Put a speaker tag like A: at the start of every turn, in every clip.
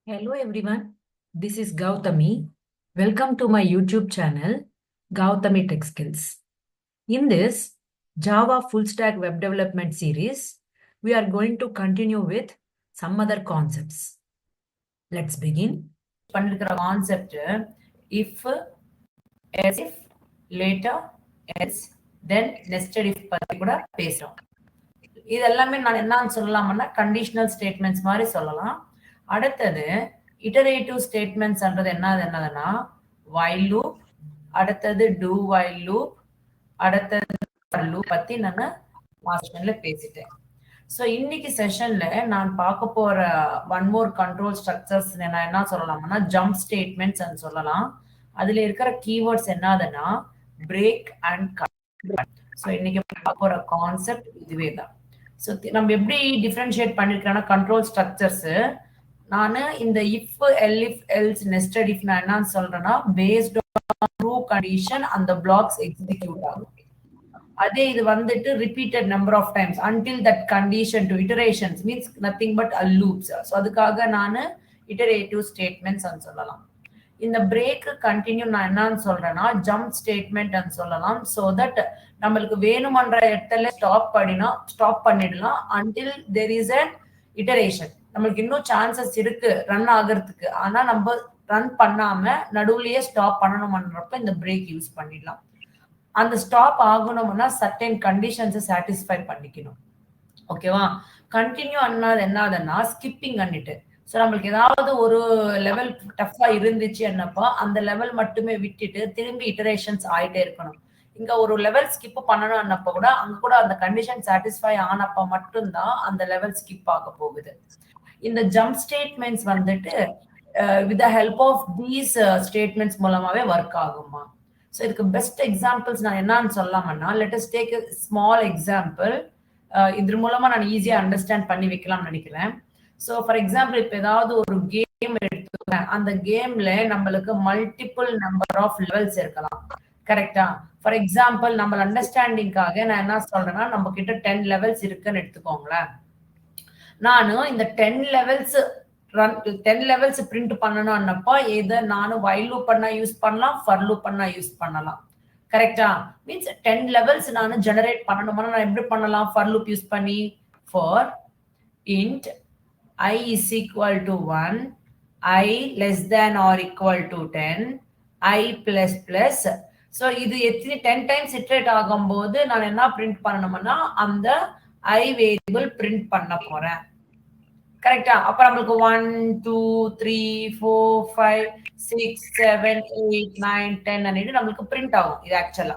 A: Hello everyone, this is Gautami. Welcome to my YouTube channel, Gautami Tech Skills. In this Java full stack web development series, we are going to continue with some other concepts. Let's begin. Concept if, as if, later, else, then nested if பத்தி கூட பேசுறோம். இது எல்லாமே நான் என்னன்னு சொல்லலாம்னா conditional statements மாதிரி சொல்லலாம். அடுத்தது இட்டரேட்டிவ் ஸ்டேட்மெண்ட்ஸ்ன்றது என்னதுன்னா வைல் லூப், அடுத்தது டூ வைல் லூப், அடுத்தது லூப் பத்தி நான் மாஸ்டர்ல பேசிட்டேன். ஸோ இன்னைக்கு செஷன்ல நான் பார்க்க போற ஒன் மோர் கண்ட்ரோல் ஸ்ட்ரக்சர்ஸ் நான் என்ன சொல்லலாம்னா ஜம்ப் ஸ்டேட்மெண்ட்ஸ் சொல்லலாம். அதுல இருக்கிற கீவேர்ட்ஸ் என்னதுன்னா பிரேக் அண்ட் கட். ஸோ இன்னைக்கு பார்க்க போற கான்செப்ட் இதுவே தான். ஸோ நம்ம எப்படி டிஃபரன்ஷியேட் பண்ணிருக்கேன்னா கண்ட்ரோல் ஸ்ட்ரக்சர்ஸ் நான் இந்த if elif else nested if நான் என்னன்னு சொல்றேன்னா பேஸ்ட் ஆன் ட்ரூ கண்டிஷன் அந்த பிளாக்ஸ் எக்ஸிக்யூட் ஆகும். அதே இது வந்துட்டு repeated number of times until that condition to iterations means nothing but a loops. So அதுக்காக நான் இட்டரேட்டிவ் ஸ்டேட்மெண்ட்ஸ் சொல்லலாம். இந்த பிரேக் கண்டினியூ நான் என்னன்னு சொல்றேன்னா ஜம்ப் ஸ்டேட்மெண்ட் சொல்லலாம். ஸோ தட் நம்மளுக்கு வேணுமன்ற இடத்துல ஸ்டாப் பண்ணிடலாம் until there is an iteration. நம்மளுக்கு இன்னும் சான்சஸ் இருக்கு ரன் ஆகிறதுக்கு, ஆனா நம்ம ரன் பண்ணாம நடுவுலயே ஸ்டாப் பண்ணணும்ன்றப்ப இந்த பிரேக் யூஸ் பண்ணிடலாம். அந்த ஸ்டாப் ஆகணும்னா சர்டன் கண்டிஷன்ஸை சாட்டிஸ்ஃபை பண்ணிக்கணும். ஓகேவா? கண்டினியூ என்னதுன்னா ஸ்கிப்பிங் பண்ணிட்டு. ஸோ நம்மளுக்கு ஏதாவது ஒரு லெவல் டஃபா இருந்துச்சு என்னப்பா அந்த லெவல் மட்டுமே விட்டுட்டு திரும்பி இட்டரேஷன்ஸ் ஆயிட்டே இருக்கணும். இங்க ஒரு லெவல் ஸ்கிப் பண்ணணும் அன்னப்ப கூட அங்க கூட அந்த கண்டிஷன் சாட்டிஸ்ஃபை ஆனப்ப மட்டும்தான் அந்த லெவல் ஸ்கிப் ஆக போகுது. இந்த ஜம்ப் ஸ்டேட்மெண்ட்ஸ் வந்துட்டு with the help of these statements மூலமாவே ஒர்க் ஆகுமா? ஸோ இதுக்கு பெஸ்ட் எக்ஸாம்பிள்ஸ் நான் என்னன்னு சொல்லலாம்னா let us take a small example. இது மூலமா நான் ஈஸியா அண்டர்ஸ்டாண்ட் பண்ணி வைக்கலாம்னு நினைக்கிறேன். ஸோ ஃபார் எக்ஸாம்பிள் இப்போ ஏதாவது ஒரு கேம் எடுத்துக்கிறேன், அந்த கேம்ல நம்மளுக்கு மல்டிபிள் நம்பர் ஆஃப் லெவல்ஸ் இருக்கலாம். கரெக்டா? ஃபார் எக்ஸாம்பிள் நம்ம அண்டர்ஸ்டாண்டிங்காக நான் என்ன சொல்றேன்னா நம்ம கிட்ட 10 லெவல்ஸ் இருக்குன்னு எடுத்துக்கோங்களேன். நானும் இந்த 10 லெவல்ஸ் பிரிண்ட் பண்ணணும்னப்போ எதை நானும் வைல் லூப் பண்ணா யூஸ் பண்ணலாம், ஃபர் லூப் பண்ணா யூஸ் பண்ணலாம். கரெக்டா? மீன்ஸ் 10 லெவல்ஸ் நானும் ஜெனரேட் பண்ணணும்னா நான் எப்படி பண்ணலாம்? ஃபர் லூப் யூஸ் பண்ணி for int I is equal to 1, I less than or equal to 10, I plus plus. So இது எத்தனை 10 டைம்ஸ் இட்ரேட் ஆகும்போது நான் என்ன பிரிண்ட் பண்ணணும்னா அந்த ஐ வேரியபிள் பிரிண்ட் பண்ண போறேன். கரெக்டா? அப்ப நம்மளுக்கு 1 2 3 4 5 6 7 8 9 10 அன்னிட்டு நம்மளுக்கு பிரிண்ட் ஆகும். இது ஆக்சுவலா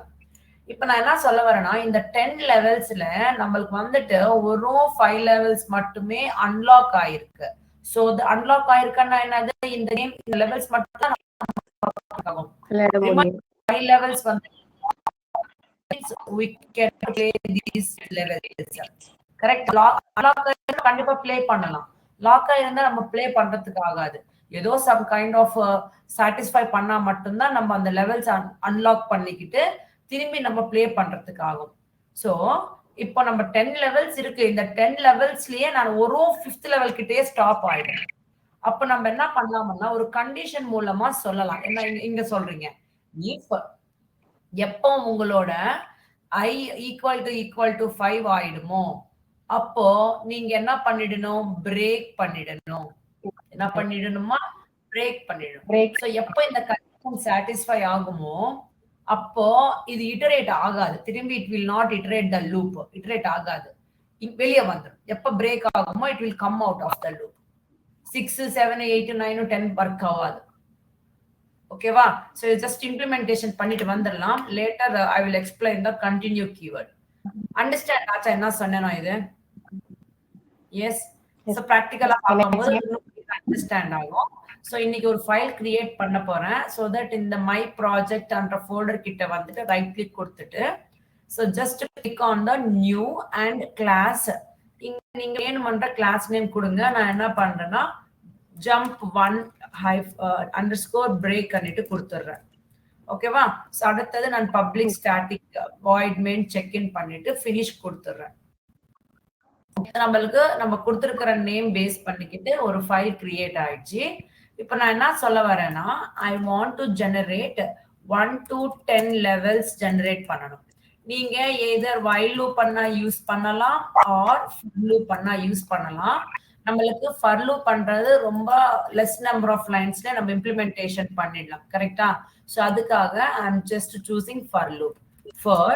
A: இப்ப நான் என்ன சொல்ல வரேன்னா இந்த 10 லெவல்ஸ்ல நம்மளுக்கு வந்துட்டு ஒரு 5 லெவல்ஸ் மட்டுமே அன்லாக் ஆயிருக்கு. சோ அது அன்லாக் ஆயிருக்குன்னா என்னது இந்த நேம் இந்த லெவல்ஸ் மட்டும் தான் ஆகும். 5 லெவல்ஸ் வந்து we can play these levels. Correct? Lock கண்டிப்பா ப்ளே பண்ணலாம். லாக் ஆயிருந்தா நம்ம ப்ளே பண்றதுக்கு ஆகாது. ஏதோ சம் கைண்ட் ஆஃப் சாட்டிஸ்ஃபை பண்ணா மட்டும்தான் நம்ம அந்த லெவல்ஸ் அன்லாக் பண்ணிக்கிட்டு திரும்பி நம்ம ப்ளே பண்றதுக்கு ஆகும். ஸோ இப்போ நம்ம 10 லெவல்ஸ் இருக்கு. இந்த 10 லெவல்ஸ்லயே நான் ஒரு 5th லெவல் கிட்டே ஸ்டாப் ஆயிடும். அப்ப நம்ம என்ன பண்ணலாம்னா ஒரு கண்டிஷன் மூலமா சொல்லலாம். என்ன இங்க சொல்றீங்க, எப்போ உங்களோட i ஈக்குவல் டு 5 ஆயிடுமோ அப்போ நீங்க என்ன பண்ணிடணும்? பிரேக் பண்ணிடணும். என்ன பண்ணிடணுமா? பிரேக் பண்ணிடணும். ஸோ எப்போ இந்த கண்டிஷன் சாட்டிஸ்ஃபை ஆகுமோ அப்போ இது இட்டரேட் ஆகாது. திரும்பி it will not iterate the loop. Iterate ஆகாது, வெளியே வந்துடும். எப்ப பிரேக் ஆகுமோ it will come out of the loop. 6 7 8 9 10 work ஆகாது. ஓகேவா? சோ ஜஸ்ட் இம்ப்ளிமெண்டேஷன் பண்ணிட்டு வந்துடலாம். Later I will explain the continue keyword. Understand ஆச்சா என்ன சொன்னேனோ இது? எஸ். சோ பிராக்டிகலா பார்க்கும்போது அண்டர்ஸ்டாண்ட் ஆகும். ஸோ இன்னைக்கு ஒரு ஃபைல் கிரியேட் பண்ண போறேன். ஸோ தட் இந்த மை ப்ராஜெக்ட் என்ற ஃபோல்டர் கிட்ட வந்துட்டு ரைட் கிளிக் கொடுத்துட்டு so just click on the new and class. இங்க நீங்க வேணுமன்ற கிளாஸ் நேம் கொடுங்க. நான் என்ன பண்றேன்னா ஜம்ப் 1 அண்டர்ஸ்கோர் பிரேக் பண்ணிட்டு கொடுத்துட்றேன். ஓகேவா? ஸோ அடுத்தது நான் public static void main check in பண்ணிட்டு ஃபினிஷ் கொடுத்துட்றேன். நம்மளுக்கு நம்ம கொடுத்திருக்கிற நேம் பேஸ் பண்ணிக்கிட்டு ஒரு ஃபைல் கிரியேட் ஆயிடுச்சு. இப்ப நான் என்ன சொல்ல வரேன்னா, ஐ want to generate 1 to 10 levels generate பண்ணணும். நீங்க எய்தர் வைல் லூப் பண்ணா யூஸ் பண்ணலாம் ஆர் for லூப் பண்ணா யூஸ் பண்ணலாம். நம்மளுக்கு for லூப் பண்றது ரொம்ப லெஸ் நம்பர் ஆஃப் லைன்ஸ்ல நம்ம இம்ப்ளிமெண்டேஷன் பண்ணிடலாம். கரெக்ட்டா? சோ அதுக்காக I am just choosing for loop. for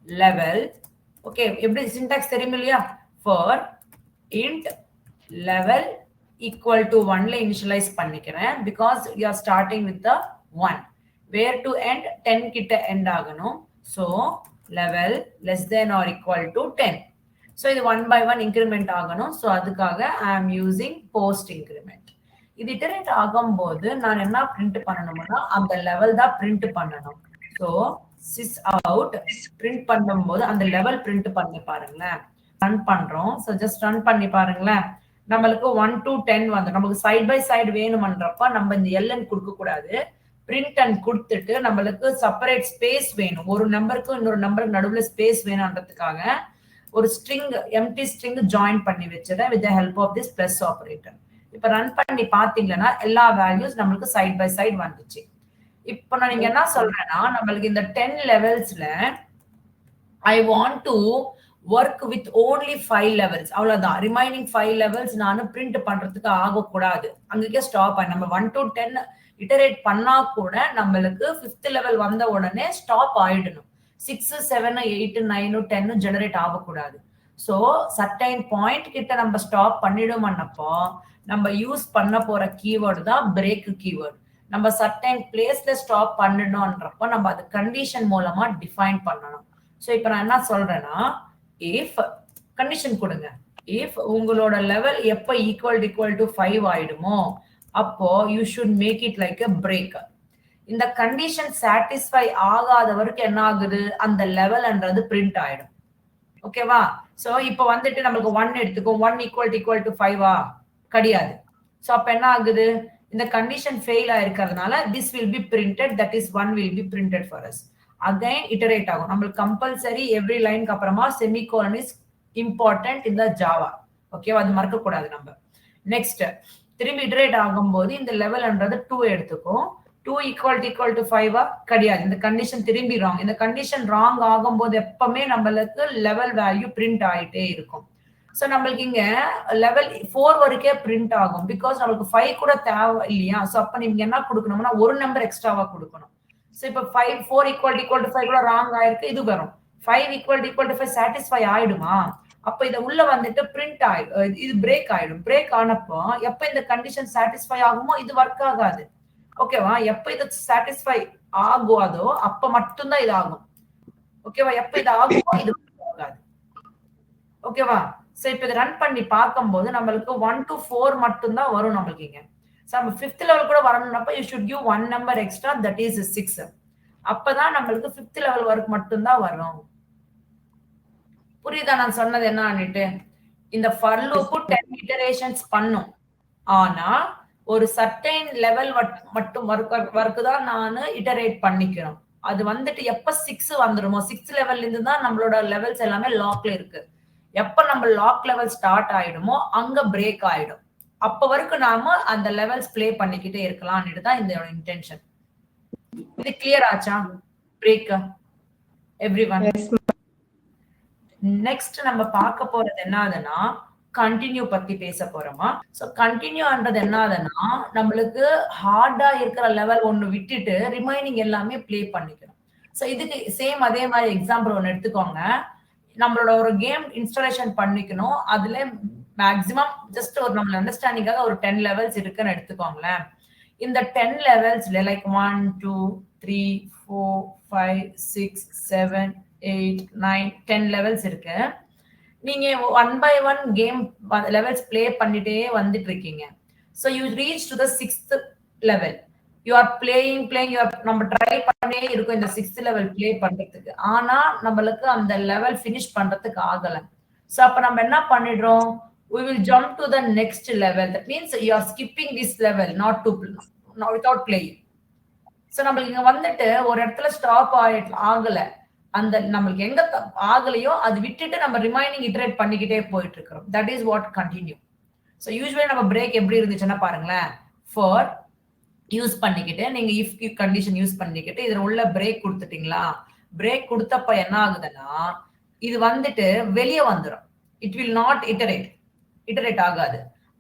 A: level okay, எப்படி சின்டாக்ஸ் தெரியும் இல்லையா? for int level equal to 1 ல இனிஷியலைஸ் பண்ணிக்கிறேன் because you are starting with the 1. where to end 10 கிட்ட end ஆகணும். so level less than or equal to 10. so இது 1 by 1 increment ஆகணும். so அதுக்காக I am using post increment. இது iterate ஆகும்போது நான் என்ன print பண்ணணும்னா அந்த லெவல் தான் print பண்ணணும். so sys out print பண்ணும்போது அந்த லெவல் print பண்ணி பாருங்களேன். ரன் பண்றோம். சோ ஜஸ்ட் ரன் பண்ணி பாருங்களேன். நம்மளுக்கு 1 to 10 வந்து நமக்கு சைடு பை சைடு வேணும்ன்றப்ப நம்ம இந்த எல்என் கொடுக்க கூடாது. பிரிண்ட் அண்ட் கொடுத்துட்டு நம்மளுக்கு செப்பரேட் ஸ்பேஸ் வேணும். ஒரு நம்பருக்கு இன்னொரு நம்பருக்கு நடுவுல ஸ்பேஸ் வேணும்ன்றதுக்காக ஒரு ஸ்ட்ரிங் எம்டி ஸ்ட்ரிங் ஜாயின் பண்ணி வச்சிருக்கேன் with the help of this plus operator. இப்ப ரன் பண்ணி பாத்தீங்கன்னா எல்லா வேல்யூஸ் நம்மளுக்கு சைடு பை சைடு வந்துச்சு. இப்போ நான் நீங்க என்ன சொல்றேன்னா நம்மளுக்கு இந்த 10 லெவல்ஸ்ல I want to work with only 5 levels. அவ்வளவுதான். ரிமைனிங் 5 லெவல்ஸ் நானும் பிரிண்ட் பண்றதுக்கு ஆகக்கூடாது. அங்கேயே ஸ்டாப் ஆகும். நம்ம 1 to 10 இட்டரேட் பண்ணா கூட நம்மளுக்கு 5th லெவல் வந்த உடனே ஸ்டாப் ஆயிடணும். 6, 7, 8, 9, 10 ஜெனரேட் ஆகக்கூடாது. ஸோ சர்டைன் பாயிண்ட் கிட்ட நம்ம ஸ்டாப் பண்ணிடுமன்னப்போ நம்ம யூஸ் பண்ண போற கீவேர்டு தான் பிரேக் கீவேர்டு. நம்ம சர்டைன் பிளேஸ்ல ஸ்டாப் பண்ணணும்ன்றப்போ நம்ம அது கண்டிஷன் மூலமா டிஃபைன் பண்ணணும். ஸோ இப்போ நான் என்ன சொல்றேன்னா if கண்டிஷன் கொடுங்க. if உங்களோட லெவல் எப்ப ஈக்குவல் டு 5 ஆயிடுமோ அப்போ you should make it like a break. இந்த கண்டிஷன் சாட்டிஸ்ஃபை ஆகாத வரைக்கும் என்ன ஆகுது அந்த லெவல்ன்றது பிரிண்ட் ஆயிடும். ஓகேவா? சோ இப்போ வந்துட்டு நமக்கு 1 எடுத்துக்கோ. 1 ஈக்குவல் டு 5 கிடையாது. சோ அப்ப என்ன ஆகுது இந்த கண்டிஷன் ஃபெயில் ஆயிருக்கிறதுனால this will be printed, that is 1 will be printed for us. Again iterate ஆகும். நம்மளுக்கு கம்பல்சரி எவ்ரி லைனுக்கு அப்புறமா செமிகோலன் இஸ் இம்பார்ட்டன்ட் இந்த ஜாவா. ஓகேவா? அது மறக்க கூடாது நம்ம. நெக்ஸ்ட் திரும்பி இட்டரேட் ஆகும்போது இந்த லெவல்ன்றது 2 எடுத்துக்கும். 2 ஈக்குவல் டு 5 கிடையாது. இந்த கண்டிஷன் திரும்பி ராங். இந்த கண்டிஷன் ராங் ஆகும்போது எப்பவுமே நம்மளுக்கு லெவல் வேல்யூ பிரிண்ட் ஆயிட்டே இருக்கும். சோ நம்மளுக்கு இங்க லெவல் 4 வரைக்கே பிரிண்ட் ஆகும். பிகாஸ் நம்மளுக்கு 5 கூட தேவை இல்லையா? சோ அப்ப நீங்க என்ன கொடுக்கணும்னா ஒரு நம்பர் எக்ஸ்ட்ராவா கொடுக்கணும். சோ இப்ப 4 ஈக்குவல் டு 5 கூட ராங் ஆயிருக்கு. இது வரும் 5 ஈக்குவல் டு 5 சாட்டிஸ்ஃபை ஆயிடுமா? அப்ப இத உள்ள வந்துட்டு பிரிண்ட் ஆயிடும். இது பிரேக் ஆயிடும். பிரேக் ஆனப்போ எப்ப இந்த கண்டிஷன் சாட்டிஸ்ஃபை ஆகுமோ இது ஒர்க் ஆகாது. ஓகேவா? எப்ப இது சாட்டிஸ்ஃபை ஆகாதோ அப்ப மட்டும்தான் இது ஆகும். ஓகேவா? எப்ப இது ஆகுமோ இது ஆகாது. ஓகேவா? சோ இப்ப இத ரன் பண்ணி பார்க்கும்போது நம்மளுக்கு 1 to 4 மட்டும்தான் வரும் நம்மளுக்கு இங்க. சோ நம்ம 5th லெவல் கூட வரணும்னப்ப you should give one number extra, that is 6. அப்பதான் நம்மளுக்கு 5th லெவல் வரைக்கும் மட்டும்தான் வரும். புரியுதா நான் சொன்னது என்னன்னுட்டு? இந்த for loop 10 iterations பண்ணும். ஆனா ஒரு சர்டைன் லெவல் மட்டும் வர்க்கு தான் நான் இட்டரேட் பண்ணிக்கிறோம். அது வந்துட்டு எப்ப 6 வந்துருமோ 6th லெவல்ல இருந்து தான் நம்மளோட லெவல்ஸ் எல்லாமே லாக்ல இருக்கு. எப்ப நம்ம லாக் லெவல் ஸ்டார்ட் ஆயிடுமோ அங்க பிரேக் ஆயிடும். அப்ப வரைக்கும் நாம அந்த லெவல்ஸ் ப்ளே பண்ணிக்கிட்டே இருக்கலாம்னு தான் இந்த இன்டென்ஷன். இது கிளியர் ஆச்சா? Break everyone. நெக்ஸ்ட் நம்ம பார்க்க போறது என்னதுன்னா கண்டினியூ பத்தி பேச போறோமா? சோ கண்டினியூன்றது என்னதுன்னா நம்மளுக்கு ஹார்டா இருக்கிற லெவல் ஒன்னு விட்டுட்டு ரிமைனிங் எல்லாமே ப்ளே பண்ணிக்கணும். சோ இதுக்கு சேம் அதே மாதிரி எக்ஸாம்பிள் ஒன்னு எடுத்துக்கோங்க. நம்மளோட ஒரு கேம் இன்ஸ்டாலேஷன் பண்ணிக்கணும். அதுல மேக்ஸிமம் ஜஸ்ட் ஒரு நம்ம அண்டர்ஸ்டாண்டிங்காக ஒரு 10 லெவல்ஸ் இருக்குன்னு எடுத்துக்கோங்களேன். இந்த 10 லெவல்ஸ்ல லைக் 1 2 3 4 5 6 7 8 9 10 லெவல்ஸ் இருக்கு. நீங்க 1 by 1 கேம் லெவல்ஸ் ப்ளே பண்ணிட்டே வந்துட்டு இருக்கீங்க. So you reach to the 6th level. You are playing நம்ம ட்ரை பண்ணே இருக்கும் இந்த 6th level ப்ளே பண்றதுக்கு. ஆனா நம்மளுக்கு அந்த லெவல் finish பண்றதுக்கு ஆகல. So அப்ப நம்ம என்ன பண்ணிடுறோம்? We will jump to the next level. That means you are skipping this level not without playing. So நம்மளுக்கு இங்க வந்துட்டு ஒரு இடத்துல ஸ்டாப் ஆகல. அந்த நம்மளுக்கு எங்க ஆகலையோ அது விட்டுட்டு நம்ம ரிமைனிங் இட்டரேட் பண்ணிக்கிட்டே போயிட்டு இருக்கிறோம். That is what continue. So usually நம்ம பிரேக் எப்படி இருந்துச்சுன்னா பாருங்களேன், ஃபார் யூஸ் பண்ணிக்கிட்டு நீங்க இஃப் கண்டிஷன் யூஸ் பண்ணிக்கிட்டு இதுல உள்ள பிரேக் கொடுத்துட்டீங்களா, பிரேக் கொடுத்தப்ப என்ன ஆகுதுன்னா இது வந்துட்டு வெளியே வந்துடும். இட் வில் நாட் இட்டரேட் ஆகாது.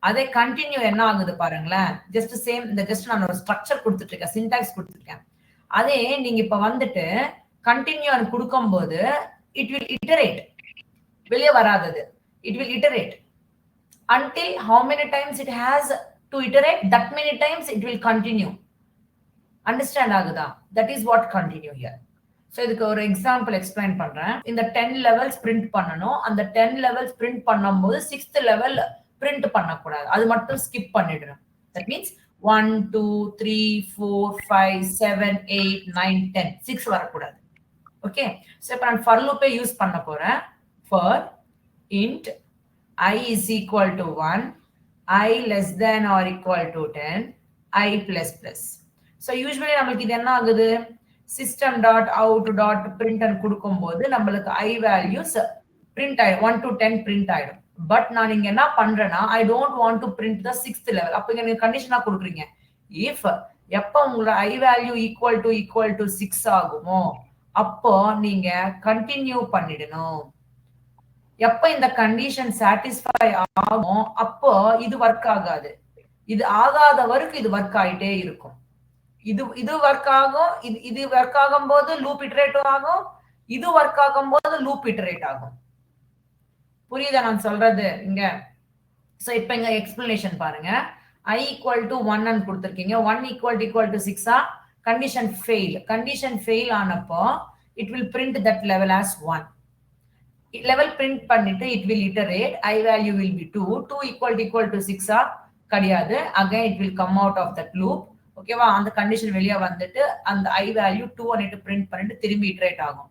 A: அதே கண்டினியூ என்ன ஆகுது பாருங்களேன், ஜஸ்ட் சேம் இந்த ஜஸ்ட் நான் ஒரு ஸ்ட்ரக்சர் கொடுத்துட்டு இருக்கேன், சின்டாக்ஸ் கொடுத்துருக்கேன். அதே நீங்க இப்ப வந்துட்டு கண்டினியூ கொடுக்கும்போது இட் வில் இட்டரேட், வெளியே வராதது, it will iterate until how many times it has to iterate, that many times it will continue. Understand ஆகுதா? That is what continue here. So இதுக்கு ஒரு எக்ஸாம்பிள் எக்ஸ்பிளைன் பண்றேன். இந்த 10 levels print பண்ணணும். அந்த 10 levels print பண்ணும்போது 6th level print பண்ணக்கூடாது, அது மட்டும் skip பண்ணிடணும். That means 1 2 3 4 5 7 8 9 10 6 வரக்கூடாது. ஓகே, ஸோ இப்போ நான் for loop யூஸ் பண்ண போறேன். for int I is equal to 1, I less than or equal to 10, I plus plus. So usually நம்மளுக்கு இது என்ன ஆகுது, system dot out dot print கொடுக்கும்போது நம்மளுக்கு I values print ஆயிடும், 1 to 10 print ஆயிடும். பட் நான் இங்க என்ன பண்றேன்னா I don't want to print the 6th level. அப்ப இங்க நீங்க கண்டிஷனா கொடுக்குறீங்க, if எப்ப உங்களோட I value equal to 6 ஆகுமோ அப்போ நீங்க கண்டினியூ பண்ணிடணும். எப்ப இந்த கண்டிஷன் சாட்டிஸ்ஃபை ஆகும் அப்போ இது ஒர்க் ஆகாது, இது ஆகாத வரைக்கும் இது ஒர்க் ஆயிட்டே இருக்கும். இது ஒர்க் ஆகும், இது ஒர்க் ஆகும் போது லூப் இட்டரேட் ஆகும், இது ஒர்க் ஆகும் போது லூப் இட்டரேட் ஆகும். புரியுதா நான் சொல்றது இங்க? சோ இப்ப இங்க எக்ஸ்பிளனேஷன் பாருங்க. I equal to 1 ன்னு கொடுத்திருக்கீங்க, 1 equal to 6 கண்டிஷன் ஃபெயில் ஆனப்போ it will print that level as 1. level print பண்ணிட்டு it will iterate, I value will be 2, 2 equal to 6 கிடையாது, again it will come out of that loop. ஓகேவா, அந்த condition வெளியே வந்துட்டு அந்த I value 2 பண்ணிட்டு print பண்ணிட்டு திரும்பி iterate ஆகும்.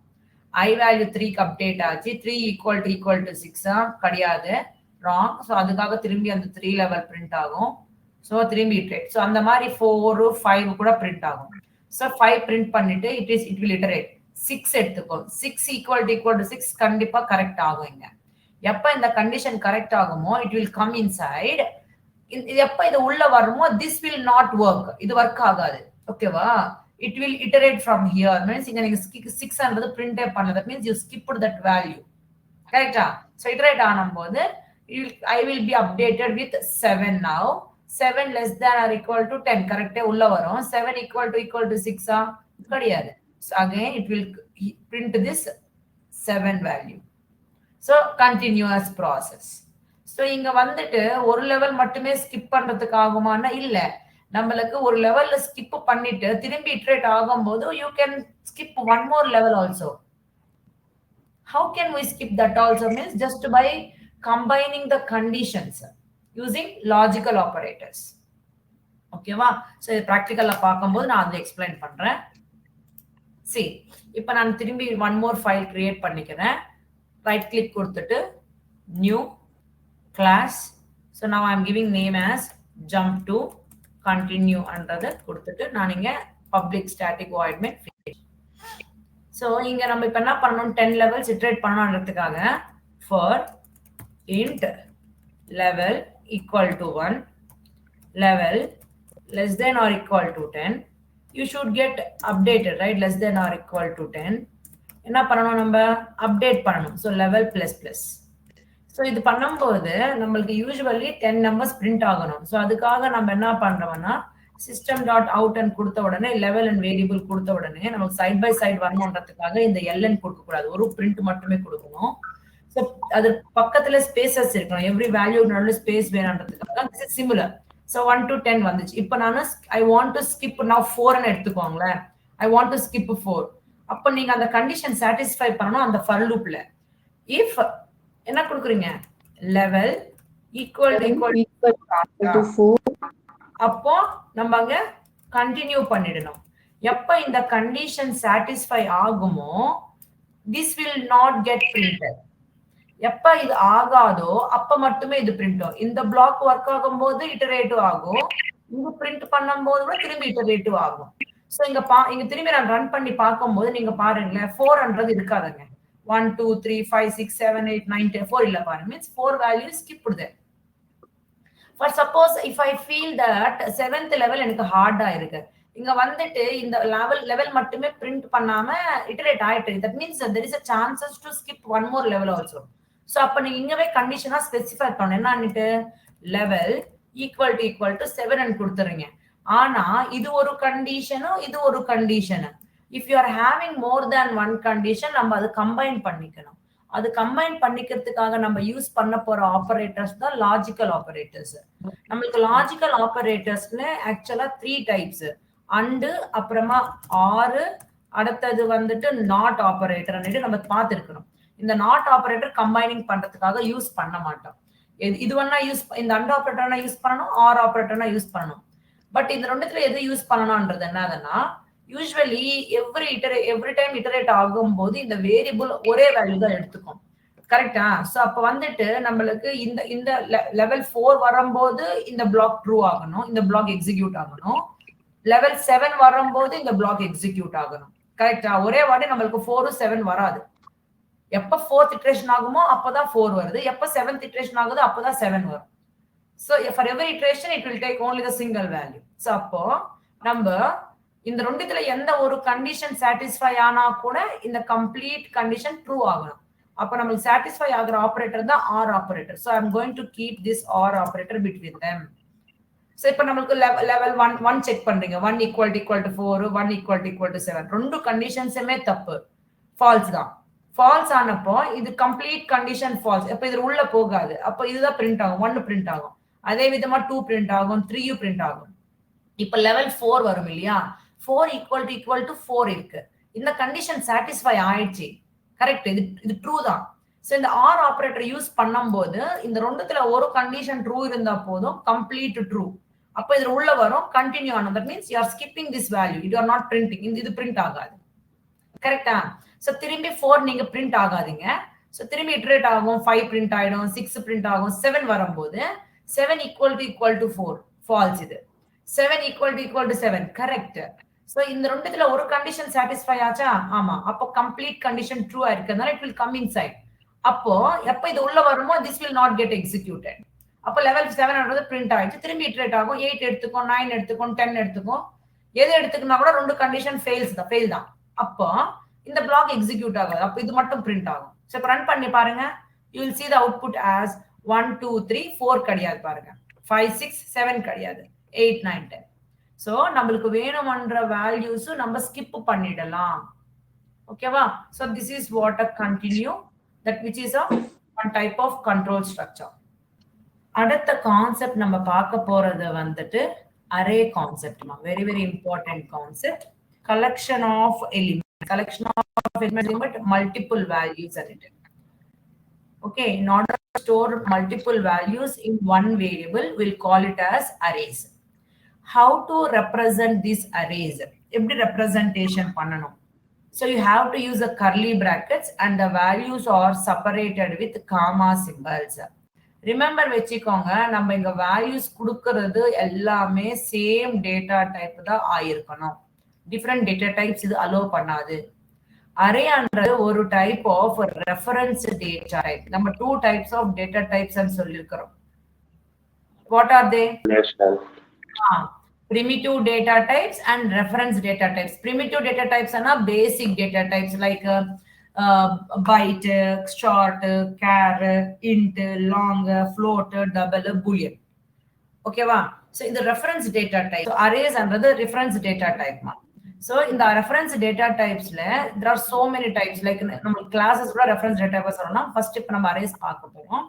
A: I value 3 க்கு அப்டேட் ஆச்சு, 3 equal to 6 கிடையாது, ராங். ஸோ அதுக்காக திரும்பி அந்த 3 லெவல் பிரிண்ட் ஆகும். ஸோ திரும்பி iterate. ஸோ அந்த மாதிரி 4 5 கூட பிரிண்ட் ஆகும். ஸோ 5 பிரிண்ட் பண்ணிட்டு it will iterate. 6 எடுத்துக்கோ, 6 equal to 6 கண்டிப்பா கரெக்ட் ஆகும். இங்க எப்ப இந்த கண்டிஷன் கரெக்ட் ஆகுமோ it will come inside. எப்ப இது உள்ள வருமோ this will not work, இது ஒர்க் ஆகாது. ஓகேவா, it will iterate from here. means இங்க நீங்க 6ன்றது பிரிண்டே பண்ணல, that means you skipped that value. கரெக்ட்டா? so iterate ஆனும்போது I will be updated with 7 now. 7 less than or equal to 10 கரெக்ட்டா உள்ள வரும். 7 equal to 6 கிடையாது. So again it will print this 7 value. So continuous process. So இங்க வந்துட்டு ஒரு level மட்டுமே skip பண்றதுக்கு ஆகுமானா இல்ல, நம்மளுக்கு ஒரு லெவல்ல ஸ்கிப் பண்ணிட்டு திரும்பி இட்டரேட் ஆகும்போது you can skip one more level also. How can we skip that also? Means just by combining the conditions using logical operators. ஓகேவா, சோ இது பிராக்டிகலா பார்க்கும்போது நான் அதை எக்ஸ்பிளைன் பண்றேன். See, இப்போ நான் திரும்பி one more file create பண்ணிக்கிறேன். right click கொடுத்துட்டு new class. so now I am giving name as jump to continue அன்றதை கொடுத்துட்டு நான் இங்க public static void main finish. so இங்க நம்ம இப்ப என்ன பண்ணணும், 10 levels iterate பண்ணணும்ன்றதுக்காக for int level equal to 1, level less than or equal to 10, you should get updated, right? less than or equal to 10 என்ன பண்ணணும், நம்ம அப்டேட் பண்ணணும். so level plus plus. so இது பண்ணும்போது நம்மளுக்கு யூசுவலி 10 நம்பர்ஸ் பிரிண்ட் ஆகணும். so அதுக்காக நம்ம என்ன பண்றோம்னா system dot out and கொடுத்த உடனே level and variable கொடுத்த உடனே நமக்கு சைடு பை சைடு வரணும்ன்றதுக்காக இந்த ln கொடுக்க கூடாது, ஒரு பிரிண்ட் மட்டுமே கொடுக்கணும். so அது பக்கத்துல ஸ்பேசஸ் இருக்கணும், எவ்ரி வேல்யூ நடுவுல space வேணும்ன்றதுக்காக this is similar. so 1 to 10 வந்துச்சு. இப்போ நான் I want to skip now 4 ன்னு எடுத்துக்கோங்களேன், I want to skip 4. அப்ப நீங்க அந்த கண்டிஷன் சாட்டிஸ்ஃபை பண்ணனும் அந்த for loopல. if என்ன கொடுக்குறீங்க, level equal to 4, அப்போ நம்ம அங்க கண்டினியூ பண்ணிடணும். எப்ப இந்த கண்டிஷன் சாட்டிஸ்ஃபை ஆகுமோ this will not get printed. எப்ப இது ஆகாதோ அப்ப மட்டுமே இது பிரிண்ட் ஆகும். இந்த பிளாக் ஒர்க் ஆகும்போது இட்டரேட்டிவ் ஆகும், இங்க பிரிண்ட் பண்ணும்போது கூட திரும்பி இட்டரேட்டிவ் ஆகும். சோ இங்க திரும்பி நான் ரன் பண்ணி பார்க்கும்போது நீங்க பாருங்களேன் 400 இருக்காதுங்க. 1 2 3 5 6 7 8 9 10 4 இல்ல பாருங்க. Means 4 values skipped there. For suppose if I feel that 7th level எனக்கு ஹார்டா இருக்கு. இங்க வந்துட்டு இந்த level மட்டுமே print பண்ணாம iterate ஆயிட்டு. That means there is a chances to skip one more level also. So அப்ப நீங்க இங்கவே கண்டிஷனா ஸ்பெசிஃபை பண்ணணும். என்னன்னுட்டு level equal to 7 ன்னு கொடுத்துறீங்க. ஆனா இது ஒரு கண்டிஷனும் இது ஒரு condition. If you are having more than one condition நம்ம அது கம்பைன் பண்ணிக்கணும். அது கம்பைன் பண்ணிக்கிறதுக்காக நம்ம யூஸ் பண்ண போற ஆபரேட்டர்ஸ் தான் லாஜிக்கல் ஆபரேட்டர்ஸ். நம்மளுக்கு லாஜிக்கல் ஆபரேட்டர்ஸ்ல ஆக்சுவலா 3 டைப்ஸ். அண்ட் அப்புறமா ஆறு, அடுத்தது வந்துட்டு நாட் ஆபரேட்டர் நம்ம பார்த்துருக்கணும். இந்த நாட் ஆபரேட்டர் கம்பைனிங் பண்றதுக்காக யூஸ் பண்ண மாட்டோம். இது வேணா இந்த அண்ட் ஆபரேட்டர்னா யூஸ் பண்ணணும், ஆர் ஆபரேட்டர்னா யூஸ் பண்ணணும். பட் இந்த ரெண்டுத்துல எது யூஸ் பண்ணணும்ன்றது என்னதுன்னா யூஸ்வலி எவ்ரி டைம் இட்டரேட் ஆகும்போது இந்த வேரியபிள் ஒரே வேல்யூ தான் எடுத்துக்கும். கரெக்டா? சோ அப்ப வந்துட்டு நம்மளுக்கு இந்த லெவல் 4 வரும்போது இந்த பிளாக் ட்ரூ ஆகணும், இந்த பிளாக் எக்ஸிக்யூட் ஆகணும். லெவல் 7 வரும்போது இந்த பிளாக் எக்ஸிக்யூட் ஆகணும். கரெக்டா? ஒரே வாட்டி நம்மளுக்கு 4 7 வராது. எப்ப 4th இட்டரேஷன் ஆகுமோ அப்பதான் 4 வருது, எப்ப 7th இட்டரேஷன் ஆகுதோ அப்பதான் 7 வரும். So for every iteration it will take only the single value. So அப்போ நம்ம இந்த ரெண்டுத்துல எந்த ஒரு கண்டிஷன் சாட்டிஸ்ஃபை ஆனா கூட இந்த கம்ப்ளீட் கண்டிஷன் ட்ரூ ஆகணும். அப்ப நமக்கு சாட்டிஸ்ஃபை ஆகுற ஆபரேட்டர் தான் OR operator. So I'm going to keep this or operator between them. So இப்ப நமக்கு லெவல் 1 செக் பண்றீங்க. 1 equal to 4, 1 equal to 7. ரெண்டு கண்டிஷன்ஸுமே தப்பு, ஃபால்ஸ் தான். ஃபால்ஸ் ஆனப்போ இது கம்ப்ளீட் கண்டிஷன் ஃபால்ஸ். அப்ப இது உள்ள போகாது. அப்ப இதுதான் பிரிண்ட் ஆகும், 1 பிரிண்ட் ஆகும். அதே விதமா 2 பிரிண்ட் ஆகும், 3 பிரிண்ட் ஆகும். இப்ப லெவல் 4 வரும் இல்லையா? 4 equal to 4 இருக்கு. இந்த கண்டிஷன் சாட்டிஸ்ஃபை ஆயிடுச்சு. கரெக்ட், இது ட்ரூ தான். சோ இந்த ஆர் ஆபரேட்டர் யூஸ் பண்ணும்போது இந்த ரெண்டுத்துல ஒரு கண்டிஷன் ட்ரூ இருந்தா போதும், கம்ப்ளீட் ட்ரூ. அப்ப இதுல உள்ள வரும் கண்டினியூ ஆனது. That means you are skipping this value, you are not printing. இது பிரிண்ட் ஆகாது. கரெக்டா? சோ திரும்பி 4 நீங்க பிரிண்ட் ஆகாதீங்க. சோ திரும்பி இட்டரேட் ஆகும், 5 பிரிண்ட் ஆயிடும், 6 பிரிண்ட் ஆகும். 7 வரும்போது 7 equal to 4 ஃபால்ஸ். இது 7 equal to 7 கரெக்ட். சோ இந்த ரெண்டுத்துல ஒரு கண்டிஷன் சாட்டிஸ்ஃபை ஆச்சா? ஆமா. அப்போ கம்ப்ளீட் கண்டிஷன் ட்ரூ ஆயிருக்கனால இட் வில் கம் இன்சைட். அப்போ எப்ப இது உள்ள வருமோ this will not get executed. அப்போ லெவல் 7ன்றது பிரிண்ட் ஆயிடுச்சு. திரும்பி இட்டரேட் ஆகும். 8 எடுத்துக்கும், 9 எடுத்துக்கும், 10 எடுத்துக்கும். எது எடுத்துக்குனா கூட ரெண்டு கண்டிஷன் ஃபெயில் தான். அப்போ இந்த பிளாக் எக்ஸிக்யூட் ஆகாது. அப்போ இது மட்டும் பிரிண்ட் ஆகும். சோ இப்ப ரன் பண்ணி பாருங்க. you will see the output as 1 2 3 4 கிடையாது பாருங்க. 5 6 7 கிடையாது. 8 9 10. சோ நமக்கு வேணும்ன்ற வேல்யூஸ் நம்ம ஸ்கிப் பண்ணிடலாம். ஓகேவா? So this is what a continue, that which is a one type of control structure. அடுத்த கான்செப்ட் நம்ம பார்க்க போறது வந்துட்டு array concept. Very very important concept. collection of elements but multiple values at it. Okay, in order to store multiple values in one variable, we'll call it as arrays. How to represent these arrays? எப்படி representation பண்ணணும்? So you have to use the curly brackets and the values are separated with comma symbols. Remember வச்சுக்கோங்க, நம்ம இங்க values கொடுக்கிறது எல்லாமே same data type தான் ஆயிருக்கணும். Different data types இது அலோவ் பண்ணாது. அரேன்றது ஒரு type of reference data type. நம்ம 2 டைப்ஸ் ஆஃப் டேட்டா டைப்ஸ் ன்னு சொல்லிருக்கோம். What are they? primitive data types and reference data types. Primitive data types are basic data types like byte, short, char, int, long, float, double, boolean. Okay va? So in the reference data type, so arrays under the reference data type ma. So in the reference data types there are so many types. Like நம்ம classes கூட reference data types சொல்லலாம். First இப்ப நம்ம arrays பார்க்க போறோம்.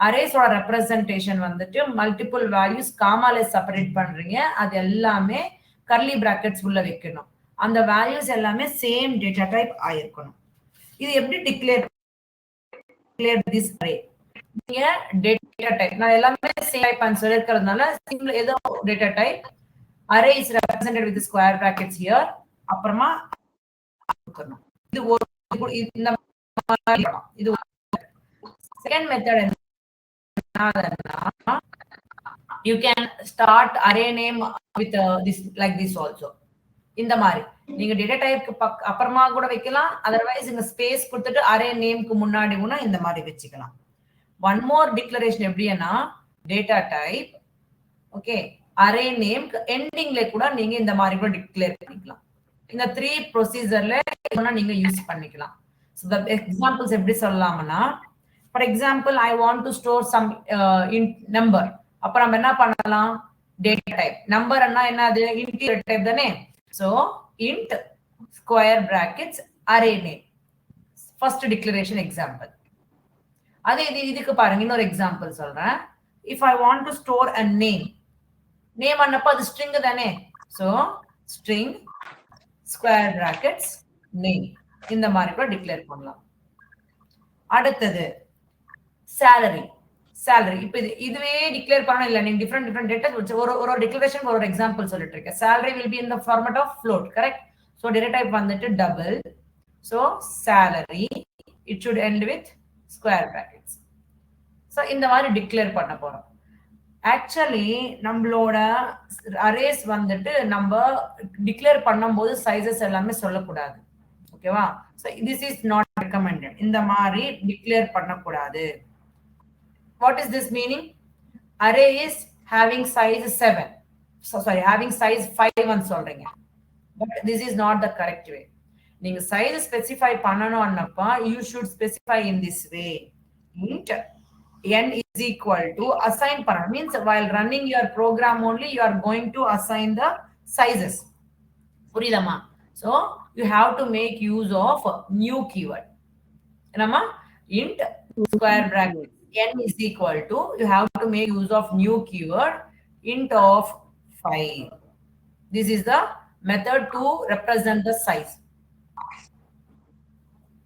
A: Arrays ஓட representation வந்துட்டு multiple values காமால separate பண்றீங்க. அது எல்லாமே கர்லி பிராக்கெட்ஸ் உள்ள வைக்கணும். அந்த வேல்யூஸ் எல்லாமே சேம் டேட்டா டைப் ஆயிருக்கணும். இது எப்படி டிக்ளேர் திஸ் அரே? நீங்க டேட்டா டைப் நான் எல்லாமே சேம் டைப் ன்னு சொல்லிருக்கிறதுனால சிம்பிள் ஏதோ data type array is represented with square brackets here. அப்புறமா இது ஒரு இந்த மாதிரி இது second method. You can start array name with this like this also. இந்த மாதிரி நீங்க டேட்டா டைப்க்கு அப்புறமா கூட வைக்கலாம். அதர்வைஸ் இங்க ஸ்பேஸ் கொடுத்துட்டு அரே நேம்க்கு முன்னாடி கூட இந்த மாதிரி வச்சுக்கலாம். ஒன் மோர் டிக்ளரேஷன் எப்படின்னா டேட்டா டைப் ஓகே அரே நேம்க்கு எண்டிங்ல கூட நீங்க இந்த மாதிரி கூட டிக்ளேர் பண்ணிக்கலாம். இந்த 3 ப்ரொசீஜர்ல நீங்க யூஸ் பண்ணிக்கலாம். So the examples எப்படி சொல்லலாம்னா for example I want to store some number அப்ப நம்ம என்ன பண்ணலாம் data type number அண்ணா என்னது integer type தானே so int square brackets array name first declaration example அதே இதுக்கு பாருங்க இன்னொரு எக்ஸாம்பிள் சொல்றேன் if I want to store a name அன்னப்ப அது string தானே so string square brackets name இந்த மாதிரி கூட டிக்ளேர் பண்ணலாம். அடுத்தது salary இப்ப இதுவே டிக்ளேர் பண்ணணும் இல்ல நீங்க டிஃபரெண்ட் டேட்டா ஒரு டிக்ளரேஷன் ஒரு எக்ஸாம்பிள் சொல்லிட்டு இருக்கேன். salary will be in the format of float correct so data type வந்துட்டு double so salary it should end with square brackets so இந்த மாதிரி டிக்ளேர் பண்ண போறோம். ஆக்சுவலி நம்மளோட அரேஸ் வந்துட்டு நம்ம டிக்ளேர் பண்ணும்போது சைஸஸ் எல்லாமே சொல்லக்கூடாது ஓகேவா so this is not recommended இந்த மாதிரி டிக்ளேர் பண்ணக்கூடாது. what is this meaning array is having size 7 so sorry having size 5 ன்னு சொல்றீங்க but this is not the correct way. நீங்க size specify பண்ணனும்னப்பா you should specify in this way int n is equal to assign பண்ணணும் means while running your program only you are going to assign the sizes புரியுதாமா so you have to make use of new keyword என்னமா int square bracket n is equal to you have to make use of new keyword int of 5 this is the method to represent the size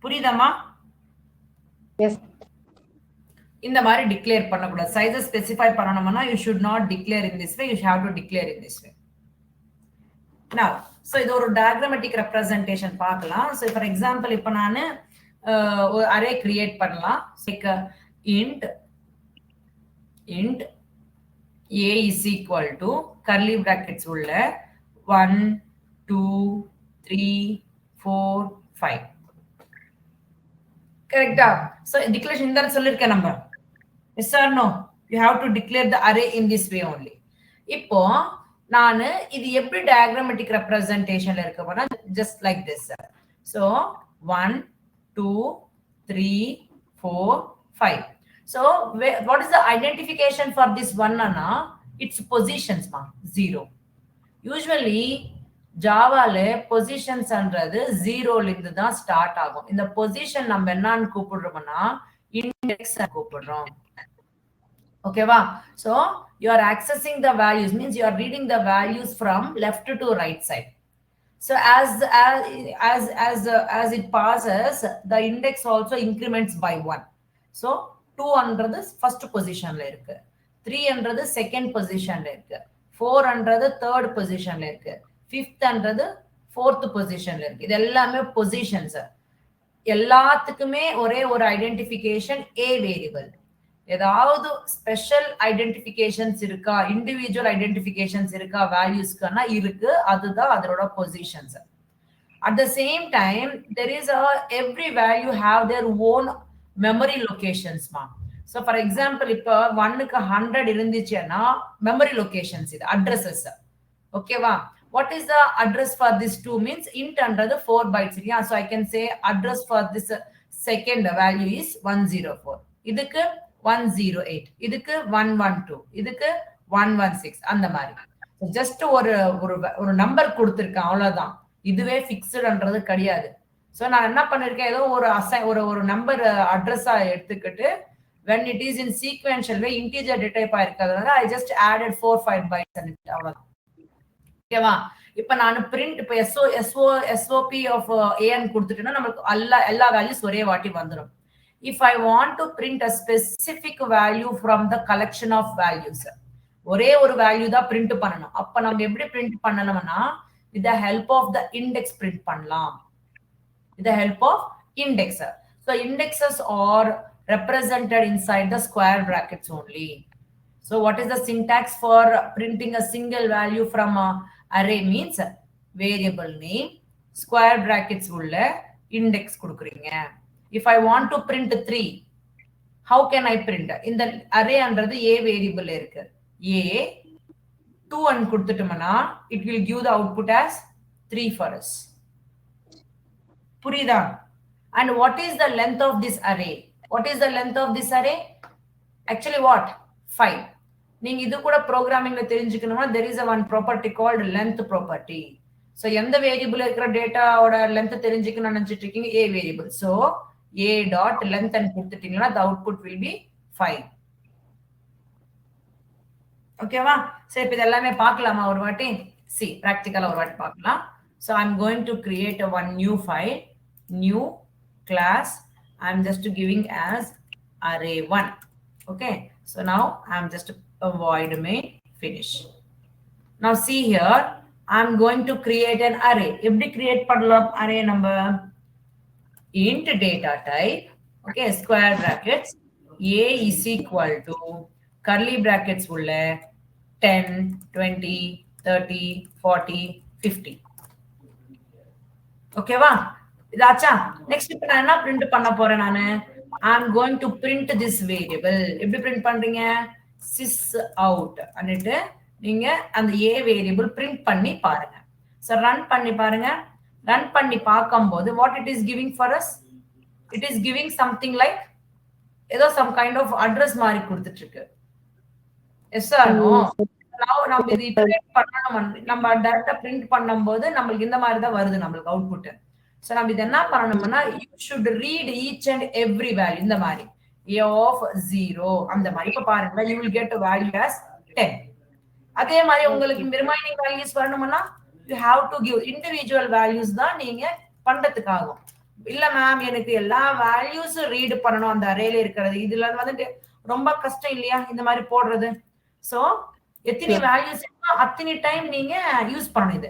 A: புரியுதாமா
B: yes
A: இந்த மாதிரி declare பண்ணக்கூடாது sizes specify பண்ணணும்னா you should not declare in this way you have to declare in this way. now so இது ஒரு diagrammatic representation பார்க்கலாம். so for example இப்போ நான் ஒரு array create பண்ணலாம் like int a is equal to curly brackets உள்ள 1 2 3 4 5 கரெக்ட்டா so declaration இந்த சொல்லிருக்கேன் நம்ம yes or no you have to declare the array in this way only. இப்போ நான் இது எப்படி diagrammatic representationல இருக்க போனா just like this so 1 2 3 4 5 so what is the identification for this one ana its positions ma 0 usually ஜாவால positions என்றது 0ல இருந்து தான் start ஆகும். இந்த பொசிஷன் நம்ம என்னன்னு கூப்பிடுறோம்னா இண்டெக்ஸ் கூப்பிடுறோம் ஓகேவா so you are accessing the values means you are reading the values from left to right side so as it passes the index also increments by 1 so 2 என்றது first positionல இருக்கு 3 என்றது second positionல இருக்கு 4 என்றது third positionல இருக்கு 5th என்றது 4th பொசிஷன்ல இருக்கு. இது எல்லாமே பொசிஷன்ஸ். எல்லாத்துக்குமே ஒரே ஒரு ஐடென்டிஃபிகேஷன் a வேரியபிள். ஏதாவது ஸ்பெஷல் ஐடென்டிஃபிகேஷன்ஸ் இருக்கா இண்டிவிஜுவல் ஐடென்டிஃபிகேஷன்ஸ் இருக்கா வேல்யூஸ்க்குன்னா இருக்கு அதுதான் அதோட positions. At the same time there is every value have their own memory locations ma. So for example இப்ப 1க்கு 100 இருந்துச்சுன்னா memory locations இது addresses ஓகேவா. What is the address for this 2 means int under the 4 bytes yeah so I can say address for this second value is 104 இதுக்கு 108 இதுக்கு 112 இதுக்கு 116 அந்த மாதிரி just ஒரு நம்பர் கொடுத்திருக்கேன் அவ்வளவுதான் இதுவே ஃபிக்ஸ்ட்ன்றது கிடையாது சோ நான் என்ன பண்ணிருக்கேன் ஏதோ ஒரு நம்பர் அட்ரஸா எடுத்துக்கிட்டு when it is in sequential way integer data type இருக்கிறதுனால I just added 4-5 bytes அவ்வளவுதான் ஓகேவா. இப்ப நான் பிரிண்ட் இப்ப SOP of an கொடுத்துட்டேன்னா நமக்கு எல்லா வேல்யூஸ் ஒரே வாட்டி வந்துடும். If I want to print a specific value from the collection of values ஒரே ஒரு வேல்யூ தான் பிரிண்ட் பண்ணணும். அப்ப நம்ம எப்படி பிரிண்ட் பண்ணணும்னா with the help of the index print பண்ணலாம். with the help of index. So indexes are represented inside the square brackets only. So what is the syntax for printing a single value from a array means variable name square brackets உள்ள index கொடுக்குறீங்க. If I want to print 3, how can I print? இந்த அரேன்றது a variable இருக்கு. a 2 and கொடுத்துட்டோம்னா it will give the output as 3 for us. புரியுதா? And what is the length of this array? What is the length of this array? Actually what? 5. நீங்க இது கூட ப்ரோக்ராமிங்ல தெரிஞ்சுக்கணும்னா there is a one property called length property. So எந்த variable இருக்கிற டேட்டாவோட length தெரிஞ்சுக்கணும்னு நினைச்சிட்டு இருக்கீங்க? a variable. So a dot length and கொடுத்துட்டீங்கன்னா the output will be 5. ஓகேவா? சரி, இப்ப இதெல்லாமே பார்க்கலாமா ஒரு வாட்டி? see practical ஒரு வாட்டி பார்க்கலாம். So I'm going to create a one new file, new class. I'm just giving as array1. Okay, so now I'm just void main finish. Now see here, I'm going to create an array. எப்படி create பண்ணலாம் array number? Int data type, okay, square brackets, a is equal to curly brackets உள்ள 10, 20, 30, 40, 50. ஓகேவா? இதாச்சா? Next இப்ப நான் என்ன print பண்ண போறேன் நானு? I'm going to print this variable. எப்படி பிரிண்ட் பண்றீங்க? sys out அன்னிட்டு நீங்க அந்த a வேரியபிள் பிரிண்ட் பண்ணி பாருங்க. சோ ரன் பண்ணி பாருங்க. ரன் பண்ணி பார்க்கும்போது what it is giving for us? It is giving something like ஏதோ some kind of address மாதிரி கொடுத்துட்டு இருக்கு. Yes or no? Now நம்ம இது iterate பண்ணணும். நம்ம டைரக்டா பிரிண்ட் பண்ணும்போது நமக்கு இந்த மாதிரி தான் வருது நமக்கு அவுட்புட். சோ நம்ம இது என்ன பண்ணணும்னா you should read each and every value இந்த மாதிரி a of 0 அந்த மாதிரி. இப்ப பாருங்க you will get a value as 10. அதே மாதிரி உங்களுக்கு ரிமைனிங் வேல்யூஸ் வரணும்னா you have to give individual values தான் நீங்க பண்றதுக்காகும். இல்ல மேம் எனக்கு எல்லா வேல்யூஸ் ரீட் பண்ணணும் அந்த அரேல இருக்கிறது, இதுல வந்துட்டு ரொம்ப கஷ்டம் இல்லையா இந்த மாதிரி போடுறது? சோ எத்தனை வேல்யூஸ் இருக்கோ அத்தனை டைம் நீங்க யூஸ் பண்ணணும் இது.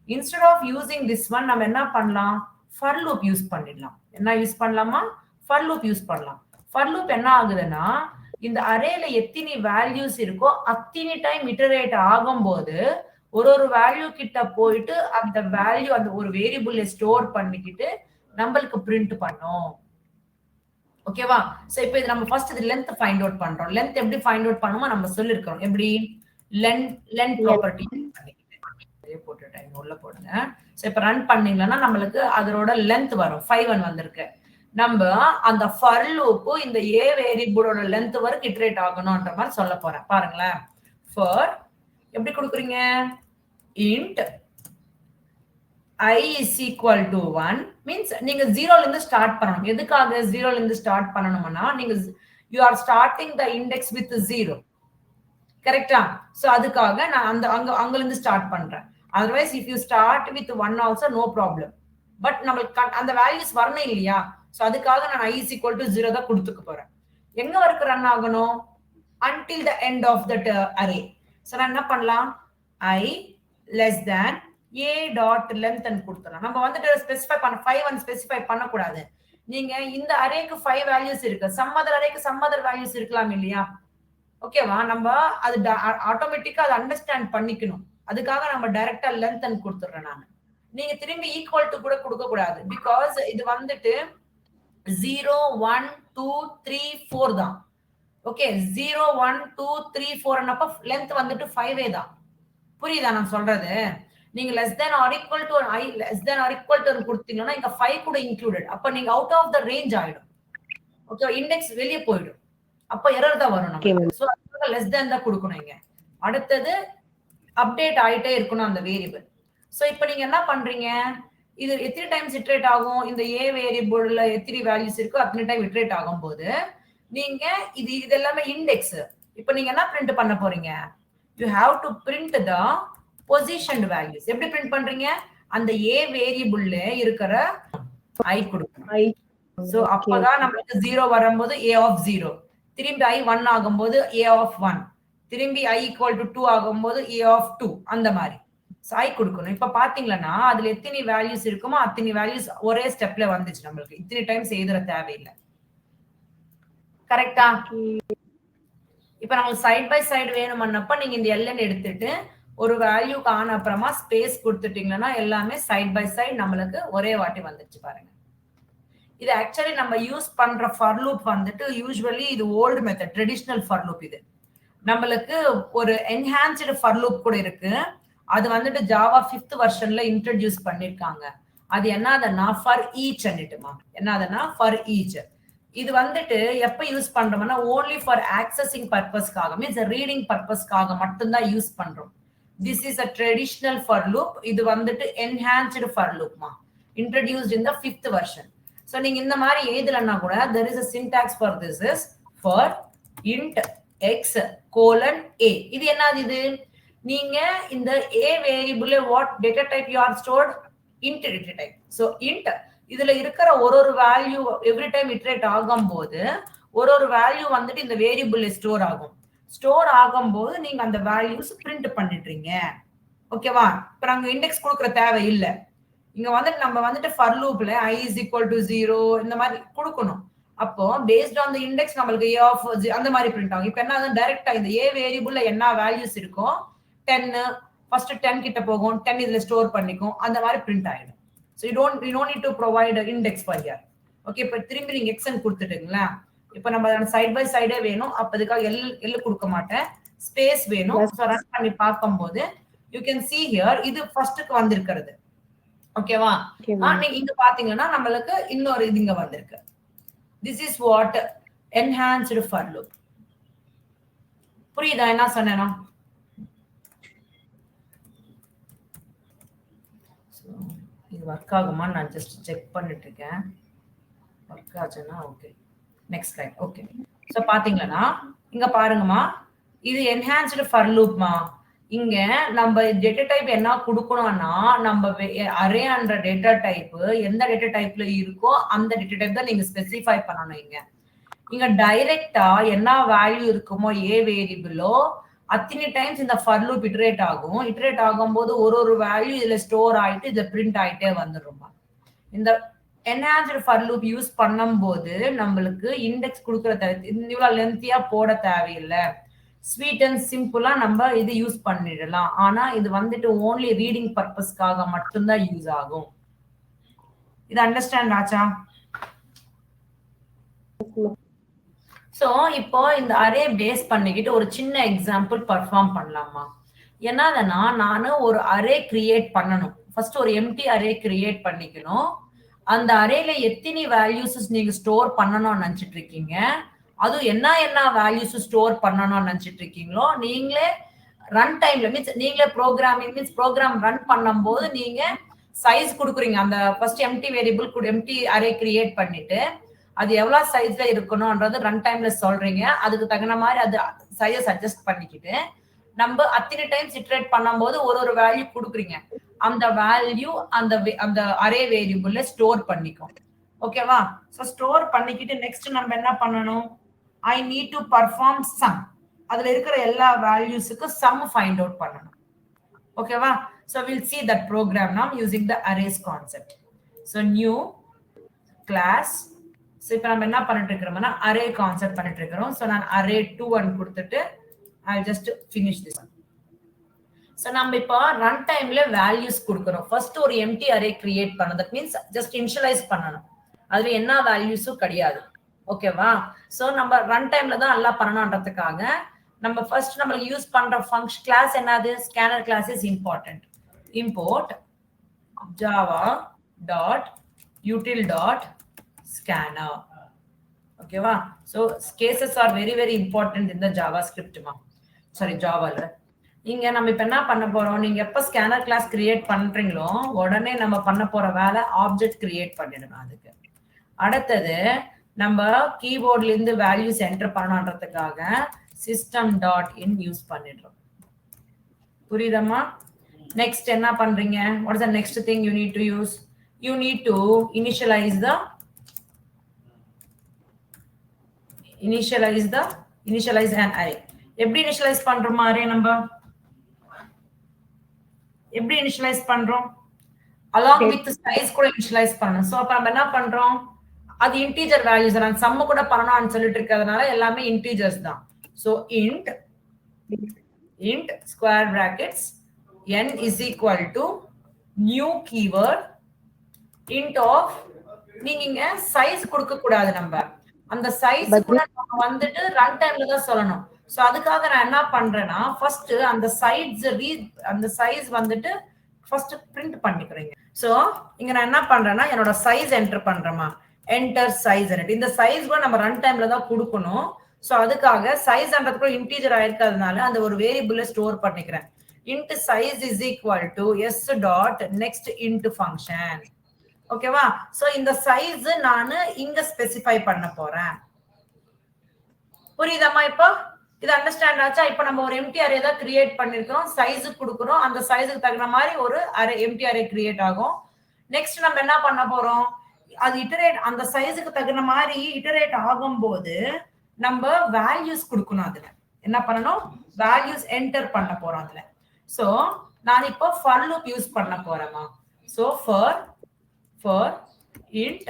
A: Instead of using this one நம்ம என்ன பண்ணலாம்? ஃபர் லூப் யூஸ் பண்ணிடலாம். என்ன யூஸ் பண்ணலாமா? ஃபர் லூப் யூஸ் பண்ணலாம். ஃபர் லூப் என்ன ஆகுதுன்னா இந்த அரேல எத்தனை வேல்யூஸ் இருக்கோ அத்தனை டைம் இட்டரேட் ஆகும்போது ஒரு வேல்யூ கிட்ட போயிட்டு அந்த வேல்யூ அந்த ஒரு வேரியபிள்ல ஸ்டோர் பண்ணிக்கிட்டு நம்மளுக்கு பிரிண்ட் பண்ணும். ஓகேவா? சோ இப்போ இது நம்ம ஃபர்ஸ்ட் இது லென்த் ஃபைண்ட் அவுட் பண்றோம். லென்த் எப்படி ஃபைண்ட் அவுட் பண்ணுமோ நம்ம சொல்லிருக்கோம். எப்படி? லென்த் ப்ராப்பர்ட்டி போட்டுட்டேன், உள்ள போடுங்க. சோ இப்போ ரன் பண்ணீங்கன்னா நம்மளுக்கு அதோட லென்த் வரும். 5 வந்திருக்கு. நம்ம அந்த ஃபர் லூப் இந்த a வேரியபிளோட லென்த் வரைக்கும் இட்டரேட் ஆகணும்ன்ற மாதிரி சொல்ல போறேன். பாருங்களேன். ஃபர் எப்படி கொடுக்குறீங்க? int I is equal to 1 means நீங்க 0ல இருந்து ஸ்டார்ட் பண்ணணும். எதுக்காக 0ல இருந்து ஸ்டார்ட் பண்ணணும்னா நீங்க you are starting the index with 0. கரெக்ட்டா? சோ அதுக்காக நான் அந்த அங்க இருந்து ஸ்டார்ட் பண்றேன். otherwise if you start with 1 also no problem. But நமக்கு அந்த வேல்யூஸ் வரணும் இல்லையா? சோ அதுக்காக நான் I is equal to 0 தான் கொடுத்துக்க போறேன். எங்க வரைக்கும் ரன் ஆகணும்? until the end of that array. So நான் என்ன பண்ணலாம்? I less than a dot length and கொடுத்தலாம். நம்ம வந்துட்டு ஸ்பெசிஃபை பண்ண 5 ஸ்பெசிஃபை பண்ண கூடாது. நீங்க இந்த அரேக்கு 5 வேல்யூஸ் இருக்கு, some other அரேக்கு some other values இருக்கலாம் இல்லையா? ஓகேவா? நம்ம அது ஆட்டோமேட்டிக்கா அதை அண்டர்ஸ்டாண்ட் பண்ணிக்கணும். அதுக்காக நம்ம டைரக்டா லென்த் and கொடுத்துறேன் நான். நீங்க திரும்பி ஈக்குவல் டு கூட கொடுக்க கூடாது. பிகாஸ் இது வந்துட்டு 0 1 2 3 4 தான். ஓகே, 0 1 2 3 4 அப்ப லென்த் வந்துட்டு 5 தான். புரியுதா நான் சொல்றது? நீங்க less than or equal to I less than or equal to கொடுத்தீங்கன்னா இங்க 5 கூட இன்க்ளூடட். அப்ப நீங்க அவுட் ஆஃப் த ரேஞ்ச் ஆயிடும். ஓகே, இண்டெக்ஸ் வெளியே போயிடும். அப்ப எரர் தான் வரும் நமக்கு. சோ அதுக்கு less than தான் கொடுக்கணும் இங்க. அடுத்தது அப்டேட் ஆயிட்டே இருக்கணும் அந்த வேரியபிள். சோ இப்போ நீங்க என்ன பண்றீங்க? இது எத்தனை டைம்ஸ் இட்டரேட் ஆகும்? இந்த a வேரியபிள்ல எத்தனை வேல்யூஸ் இருக்கோ அத்தனை டைம் இட்டரேட் ஆகும்போது நீங்க இது எல்லாமே இண்டெக்ஸ். இப்போ நீங்க என்ன பிரிண்ட் பண்ண போறீங்க? you have to print the positioned values. எப்படி பிரிண்ட் பண்றீங்க? அந்த a வேரியபிள்ல இருக்கிற I கொடுக்கணும். சோ அப்பதான் நமக்கு 0 வரும்போது a of 0, திரும்பி I 1 ஆகும்போது a of 1, திரும்பி I equal to 2 ஆகும்போது a of 2, அந்த மாதிரி I கொடுக்கணும். இப்ப பாத்தீங்கன்னா அதுல எத்தனை வேல்யூஸ் இருக்குமோ அத்தனை வேல்யூஸ் ஒரே ஸ்டெப்ல வந்துச்சு. நம்மளுக்கு இத்தனை டைம்ஸ் எழுதுற தேவையில்லை. கரெக்டா? இப்ப நமக்கு சைட் பை சைடு வேணும்னப்ப நீங்க இந்த ln எடுத்துட்டு ஒரு வேல்யூக்கு ஆன அப்புறமா ஸ்பேஸ் கொடுத்துட்டீங்கன்னா எல்லாமே சைட் பை சைட் நம்மளுக்கு ஒரே வாட்டி வந்துச்சு பாருங்க. இது ஆக்சுவலி நம்ம யூஸ் பண்ற ஃபார் லூப் வந்துட்டு யூசுவலி இது old method, traditional for loop. இது நம்மளுக்கு ஒரு என்ஹான்ஸ்டு ஃபார் லூப் கூட இருக்கு. அது வந்துட்டு ஜாவா 5th வெர்ஷன்ல இன்ட்ரோடியூஸ் பண்ணிருக்காங்க. அது என்னதுன்னா ஃபார் ஈச் அன்னிட்டுமா, என்னதுன்னா ஃபார் ஈச். இது வந்துட்டு எப்ப யூஸ் பண்றோம்னா ஓன்லி ஃபார் ஆக்சஸிங் பர்பஸ்க்காக, மீன்ஸ் ரீடிங் பர்பஸ்க்காக மட்டும்தான் யூஸ் பண்றோம். This is a traditional for loop. இது வந்துட்டு என்ஹான்ஸ்டு ஃபார் லூப்மா, introduced in the 5th version. So நீங்க இந்த மாதிரி எழுதலன்னா கூட there is a syntax for this is for int x colon a. இது என்னது? இது நீங்க இந்த a variable what data type you are stored? int data type. so int இதுல இருக்கிற ஒரு வேல்யூ எவ்ரி டைம் இட்டரேட் ஆகும்போது ஒரு வேல்யூ வந்துட்டு இந்த வேரியபிள்ல ஸ்டோர் ஆகும். ஸ்டோர் ஆகும்போது நீங்க அந்த வேல்யூஸ் பிரிண்ட் பண்ணிடுறீங்க. ஓகேவா? இப்ப நாங்க இண்டெக்ஸ் கொடுக்குற தேவை இல்லை. இங்க வந்துட்டு நம்ம வந்துட்டு ஃபார் லூப்ல i is equal to 0 இந்த மாதிரி கொடுக்கணும். அப்போ பேஸ்ட் ஆன் தி இண்டெக்ஸ் நம்மளுக்கு a of அந்த மாதிரி பிரிண்ட் ஆகும். இப்போ என்ன டைரக்டா இந்த a வேரியபிள்ல என்ன வேல்யூஸ் இருக்கோ 10 ஃபர்ஸ்ட் 10 கிட்ட போகும், 10 இதுல ஸ்டோர் பண்ணிக்கும், அந்த மாதிரி பிரிண்ட் ஆயிடும். So you don't need to provide an index for here. Okay, இப்போ திரும்பி நீங்க x கொடுத்துட்டீங்களா? இப்போ நம்ம சைட் பை சைடே வேணும். அப்ப அதுக்காக எல் கொடுக்க மாட்டேன், ஸ்பேஸ் வேணும். ஸோ ரன் பண்ணி பார்க்கும்போது யூ கேன் see here இது ஃபர்ஸ்ட்க்கு வந்திருக்கிறது. ஓகேவா? நீங்க இங்க பாத்தீங்கன்னா நம்மளுக்கு இன்னொரு இது இங்க வந்திருக்கு. This is what enhanced for loop. புரியுதா என்ன சொன்னேனா? இது ஒர்க் ஆகுமா நான் ஜஸ்ட் செக் பண்ணிட்டு இருக்கேன். ஒர்க் ஆச்சுன்னா okay. Next slide. Okay, so பாத்தீங்களா இங்க பாருங்கம்மா, இது என்ஹான்ஸ்டு ஃபார் லூப்மா. இங்க நம்ம டேட்டா டைப் என்ன கொடுக்கணும்னா நம்ம அரே என்ற டேட்டா டைப் எந்த டேட்டா டைப்ல இருக்கோ அந்த டேட்டா டைப் தான் நீங்க ஸ்பெசிஃபை பண்ணணும். இங்க டைரக்டா என்ன வேல்யூ இருக்குமோ ஏ வேரியபிளோ அத்தனை டைம்ஸ் இந்த ஃபார் லூப் இட்டரேட் ஆகும். இட்டரேட் ஆகும்போது ஒரு வேல்யூ இதுல ஸ்டோர் ஆயிட்டு இதுல பிரிண்ட் ஆயிட்டே வந்துருமா. இந்த என்ஹான்ஸ்டு ஃபார் லூப் யூஸ் பண்ணும்போது நம்மளுக்கு இண்டெக்ஸ் கொடுக்குற தேவை, இவ்வளவு லென்த்தியா போட தேவையில்லை. ஸ்வீட் அண்ட் சிம்பிளா நம்ம இது யூஸ் பண்ணிடலாம். ஆனா இது வந்துட்டு ஓன்லி ரீடிங் பர்பஸ்க்காக மட்டும்தான் யூஸ் ஆகும். இது அண்டர்ஸ்டாண்ட் ஆச்சா? சோ இப்போ இந்த அரே பேஸ் பண்ணிக்கிட்டு ஒரு சின்ன எக்ஸாம்பிள் பர்ஃபார்ம் பண்ணலாமா? என்னதுன்னா நான் ஒரு அரே கிரியேட் பண்ணணும். ஃபர்ஸ்ட் ஒரு எம்டி அரே கிரியேட் பண்ணிக்கணும். அந்த அரேல எத்தனை வேல்யூஸ் நீங்க ஸ்டோர் பண்ணணும்னு நினைச்சிட்டு இருக்கீங்க, அது என்ன வேல்யூஸ் ஸ்டோர் பண்ணணும்னு நினைச்சிட்டு இருக்கீங்களோ நீங்களே ரன் டைம்ல, மீன்ஸ் நீங்களே ப்ரோக்ராமிங் மீன்ஸ் ப்ரோக்ராம் ரன் பண்ணும்போது நீங்க சைஸ் கொடுக்குறீங்க. அந்த first empty variable empty array create பண்ணிட்டு அது எவ்வளவு சைஸ்ல இருக்கணும்ன்றது ரன் டைம்ல சொல்றீங்க. அதுக்கு தகுந்த மாதிரி அது சைஸ் அட்ஜஸ்ட் பண்ணிக்கிட்டு நம்ம அத்தனை டைம்ஸ் இட்டரேட் பண்ணும்போது ஒரு வேல்யூ கொடுக்குறீங்க. அந்த வேல்யூ அந்த அரே வேரியபிள்ல ஸ்டோர் பண்ணிக்கும். ஓகேவா? சோ ஸ்டோர் பண்ணிக்கிட்டு நெக்ஸ்ட் நம்ம என்ன பண்ணணும்? I need to perform sum. அதுல இருக்கிற எல்லா வேல்யூஸ்க்கு sum find out பண்ணணும். ஓகேவா? So we'll see that program now using the arrays concept. So new class. So இப்போ நம்ம என்ன பண்ணிட்டு இருக்கோம்னா array concept பண்ணிட்டு இருக்கோம். So நான் array 2 ன்னு கொடுத்துட்டு I'll just finish this one. So நம்ம இப்போ ரன் டைம்ல வேல்யூஸ் கொடுக்கிறோம். ஃபர்ஸ்ட் ஒரு எம்டி அரே கிரியேட் பண்ணணும். தட் மீன்ஸ் ஜஸ்ட் இனிஷியலைஸ் பண்ணணும். அதுல என்ன வேல்யூஸும் கிடையாது. ஓகேவா? சோ நம்ம ரன் டைம்ல தான் எல்லாம் பண்ணணும்ன்றதுக்காக நம்ம ஃபர்ஸ்ட் நம்மளுக்கு யூஸ் பண்ற ஃபங்க்ஷன் கிளாஸ் என்னது? Scanner class is important. Import java dot util dot scanner. ஓகேவா? So cases are very very important இந்த ஜாவாஸ்கிரிப்ட் ஜாவால. இங்க நம்ம இப்ப என்ன பண்ண போறோம்? நீங்க எப்ப ஸ்கேனர் கிளாஸ் கிரியேட் பண்றீங்களோ உடனே நம்ம பண்ண போற வேலை ஆப்ஜெக்ட் கிரியேட் பண்ணிடணும். அதுக்கு அடுத்தது நம்ம கீபோர்ட்ல இருந்து வேல்யூஸ் என்டர் பண்ணணும்ன்றதுக்காக சிஸ்டம் டாட் இன் யூஸ் பண்ணிடுறோம். புரியுதம்மா? நெக்ஸ்ட் என்ன பண்றீங்க? What is the next thing you need to use? You need to initialise an array. எப்படி இனிஷியலைஸ் பண்றோம் அரே? நம்ம எப்படி இனிஷியலைஸ் பண்றோம்? along with size கூட இனிஷியலைஸ் பண்ணணும். சோ அப்ப நம்ம என்ன பண்றோம்? அது இன்டிஜர் வேல்யூஸ். நான் சம் கூட பண்ணணும்னு சொல்லிட்டு இருக்கிறதுனால எல்லாமே இன்டிஜர்ஸ் தான். So int square brackets n is equal to new keyword int of நீங்க இங்க சைஸ் கொடுக்க கூடாது. நம்ம அந்த சைஸ்
B: But
A: கூட நம்ம வந்துட்டு ரன் டைம்ல தான் சொல்லணும். சோ அதுக்காக நான் என்ன பண்றேன்னா ஃபர்ஸ்ட் அந்த அந்த சைஸ் வந்துட்டு ஃபர்ஸ்ட் பிரிண்ட் பண்ணிக்கிறேங்க. சோ இங்க நான் என்ன பண்றேன்னா என்னோட சைஸ் என்டர் பண்றேமா. Enter size. இந்த சைஸ் கூட நம்ம ரன் டைம்ல தான் கொடுக்கணும். சோ அதுக்காக சைஸ்ன்றதுக்கு இன்டீஜர் ஆயிருக்கிறதுனால அந்த ஒரு வேரியபிள ஸ்டோர் பண்ணிக்கிறேன். int size is equal to s dot next int function. ஓகேவா? சோ இந்த சைஸ் நானு இங்க ஸ்பெசிஃபை பண்ண போறேன். புரியுதாமா? இப்போ இது அண்டர்ஸ்டாண்ட் ஆச்சா? இப்போ நம்ம ஒரு எம்டி அரே தான் கிரியேட் பண்ணிருக்கோம். சைஸ் கொடுக்குறோம். அந்த சைஸுக்கு தகுந்த மாதிரி ஒரு அரே எம்டி அரே கிரியேட் ஆகும். நெக்ஸ்ட் நம்ம என்ன பண்ண போறோம்? அது இட்டரேட் அந்த சைஸுக்கு தகுந்த மாதிரி இட்டரேட் ஆகும்போது நம்ம வேல்யூஸ் கொடுக்கணும். அதுல என்ன பண்ணணும்? வேல்யூஸ் என்டர் பண்ண போறோம் அதுல. சோ நான் இப்போ for loop யூஸ் பண்ண போறேமா. So for int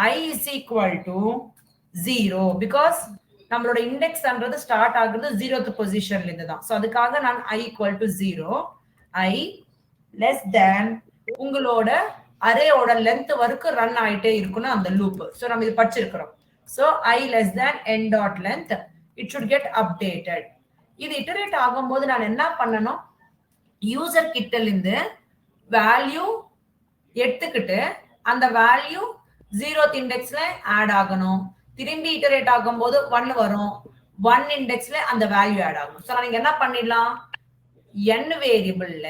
A: I is equal to 0 because நம்மளோட இண்டெக்ஸ்ன்றது ஸ்டார்ட் ஆகுறது 0th பொசிஷன்ல இருந்து தான். சோ அதுக்காக நான் I equal to 0, I less than உங்களோட அரேயோட லென்த் வரைக்கும் ரன் ஆயிட்டே இருக்கணும் அந்த லூப். சோ நம்ம இது படிச்சிருக்கிறோம். So I less than n dot length it should get updated. இது இட்டரேட் ஆகும்போது நான் என்ன பண்ணணும்? யூசர் கிட்ட இருந்து வேல்யூ எடுத்துக்கிட்டு அந்த வேல்யூ 0th இண்டெக்ஸ்ல ஆட் ஆகணும். திரும்பி இட்டரேட் ஆகும்போது 1 வரும். 1 இண்டெக்ஸ்ல அந்த வேல்யூ ஆட் ஆகும். சோ நீங்க என்ன பண்ணிடலாம்? n வேரியபிள்ல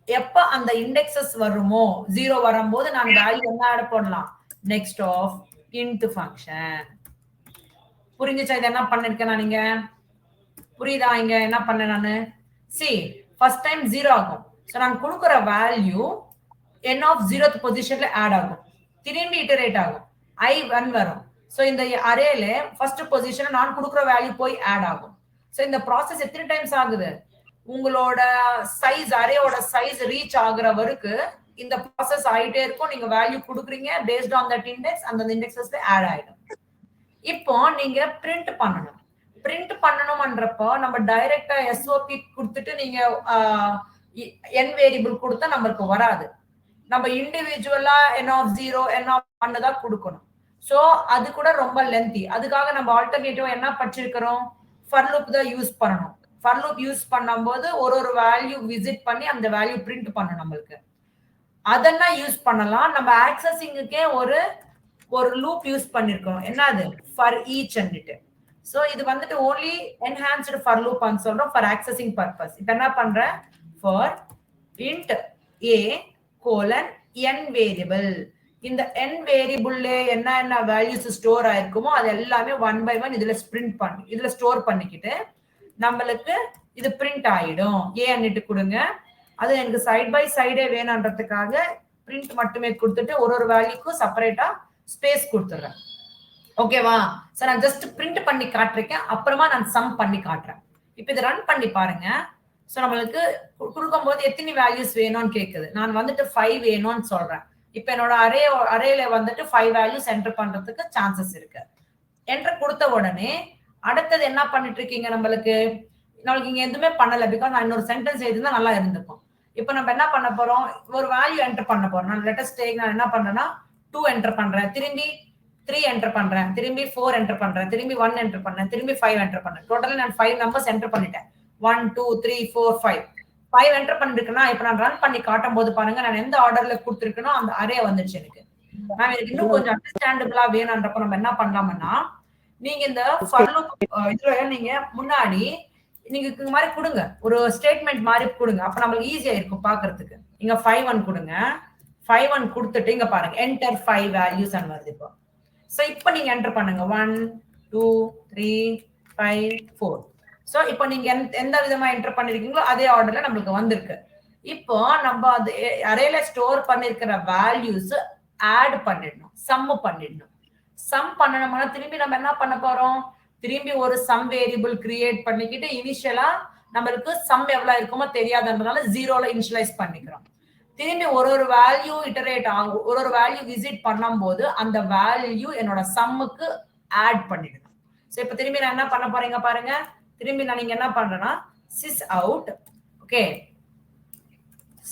A: எப்ப அந்த இண்டெக்ஸஸ் வருமோ 0 வரும்போது நான் வேல்யூ என்ன ஆட் பண்ணலாம்? Next of int function. புரிஞ்சுச்சா? இது என்ன பண்ணிருக்கேன் நான் இங்க? புரியுதா இங்க என்ன பண்ணேன் நானு? see first time 0 ஆகும். சோ நான் கொடுக்கிற வேல்யூ n of 0th பொசிஷன்ல ஆட் ஆகும். திரும்பி இட்டரேட் ஆகும். I 1 வரும். சோ இந்த அரேல ஃபர்ஸ்ட் பொசிஷன்ல நான் கொடுக்கிற வேல்யூ போய் ஆட் ஆகும். சோ இந்த process எத்தனை டைம்ஸ் ஆகுது? உங்களோட சைஸ் அரேயோட சைஸ் ரீச் ஆகுற வரைக்கும் இந்த process ஆயிட்டே இருக்கும். நீங்க வேல்யூ கொடுக்குறீங்க based on that index அந்த இண்டெக்ஸஸ்ல ஆட் ஆயிடும். இப்போ நீங்க பிரிண்ட் பண்ணணும். பிரிண்ட் பண்ணணும்ன்றப்போ நம்ம டைரக்டா SOP கொடுத்துட்டு நீங்க n வேரியபிள் கொடுத்தா நமக்கு வராது. நம்ம இண்டிவிஜுவலா n of 0 n of 1 தான் கொடுக்கணும். சோ அது கூட ரொம்ப லென்த்தி. அதுக்காக நம்ம ஆல்டர்னேட்டிவா என்ன படிச்சிருக்கிறோம்? for loop தான் யூஸ் பண்ணணும். for loop யூஸ் பண்ணும்போது ஒரு வேல்யூ விசிட் பண்ணி அந்த வேல்யூ பிரிண்ட் பண்ணணும் நம்மளுக்கு. அதெல்லாம் யூஸ் பண்ணலாம். நம்ம ஆக்சஸிங்குக்கே ஒரு லூப் யூஸ் பண்ணிருக்கோம். என்னது? for each and சோ இது வந்துட்டு only enhanced for loop ன்னு சொல்றோம் for accessing purpose. இப்போ என்ன பண்றேன்? for int a colon n variable. இந்த n வேரியபிள்ல என்ன வேல்யூஸ் ஸ்டோர் ஆயிருக்குமோ அது எல்லாமே 1 by 1 இதுல ஸ்டோர் பண்ணிக்கிட்டு நம்மளுக்கு இது பிரிண்ட் ஆயிடும். ஏன்னுட்டு கொடுங்க. அது எனக்கு சைடு பை சைடே வேணும்ன்றதுக்காக பிரிண்ட் மட்டுமே கொடுத்துட்டு ஒரு வேல்யூக்கும் செப்பரேட்டா ஸ்பேஸ் கொடுத்துறேன். ஓகேவா? சோ நான் ஜஸ்ட் பிரிண்ட் பண்ணி காட்டுறேன். அப்புறமா நான் சம் பண்ணி காட்டுறேன். இப்போ இதை ரன் பண்ணி பாருங்க. சோ நம்மளுக்கு கொடுக்கும்போது எத்தனை வேல்யூஸ் வேணும்னு கேக்குது. நான் வந்துட்டு 5 வேணும்னு சொல்றேன். இப்போ என்னோட அரேல வந்துட்டு 5 வேல்யூஸ் என்டர் பண்றதுக்கு சான்சஸ் இருக்கு. என்டர் கொடுத்த உடனே அடுத்தது என்ன பண்ணிட்டு இருக்கீங்க? நம்மளுக்கு இங்க எதுவுமே பண்ணல. பிகாஸ் நான் இன்னொரு சென்டென்ஸ் எழுதினா நல்லா இருந்திருக்கும். இப்போ நம்ம என்ன பண்ண போறோம்? ஒரு வேல்யூ என்டர் பண்ண போறோம். நான் லெட்டஸ்ட் டேக் நான் என்ன பண்றேன்னா 2 என்டர் பண்றேன். திரும்பி 3 என்டர் பண்றேன். திரும்பி 4 என்டர் பண்றேன். திரும்பி 1 என்டர் பண்றேன். திரும்பி 5 என்டர் பண்றேன். டோட்டலா நான் 5 நம்பர்ஸ் என்டர் பண்ணிட்டேன். 1 2 3 4 5 5 என்டர் பண்ணிருக்கேன்னா இப்போ நான் ரன் பண்ணி காட்டும் போது பாருங்க நான் எந்த ஆர்டர்ல கொடுத்துருக்கேனோ அந்த அரே வந்துருச்சு எனக்கு. மேம் எனக்கு இன்னும் கொஞ்சம் அண்டர்ஸ்டாண்டபிளா வேணும்ன்றப்ப நம்ம என்ன பண்ணலாம்னா நீங்க இந்த for loop இதுல நீங்க முன்னாடி நீங்க இந்த மாதிரி கொடுங்க. ஒரு ஸ்டேட்மெண்ட் மாதிரி கொடுங்க. அப்ப நம்மளுக்கு ஈஸியா இருக்கும் பாக்குறதுக்கு. இங்க 5 கொடுங்க. 5 கொடுத்துட்டு இங்க பாருங்க enter 5 values ன்னு வருது இப்போ. சோ இப்போ நீங்க என்டர் பண்ணுங்க 1 2 3 5 4. சோ இப்போ நீங்க எந்த விதமா என்டர் பண்ணிருக்கீங்களோ அதே ஆர்டர்ல நமக்கு வந்திருக்கு. இப்போ நம்ம அது அரேல ஸ்டோர் பண்ணிருக்கிற வேல்யூஸ் ஆட் பண்ணிடணும். சம் பண்ணிடணும். சம் பண்ணணும்னா திரும்பி நம்ம என்ன பண்ண போறோம்? திரும்பி ஒரு சம் வேரியபிள் கிரியேட் பண்ணிக்கிட்டு இனிஷியலா நம்மளுக்கு சம் எவ்வளவு இருக்குமோ தெரியாதுன்றதால 0ல இனிஷியலைஸ் பண்ணிக்கிறோம். திரும்பி ஒரு வேல்யூ இட்டரேட் ஆகும். ஒரு வேல்யூ விசிட் பண்ணும்போது அந்த வேல்யூ என்னோட சம்முக்கு ஆட் பண்ணிடணும். சோ இப்போ திரும்பி நான் என்ன பண்ண போறேங்க பாருங்க. திரும்பி நான் இங்க என்ன பண்றேன்னா sys out. Okay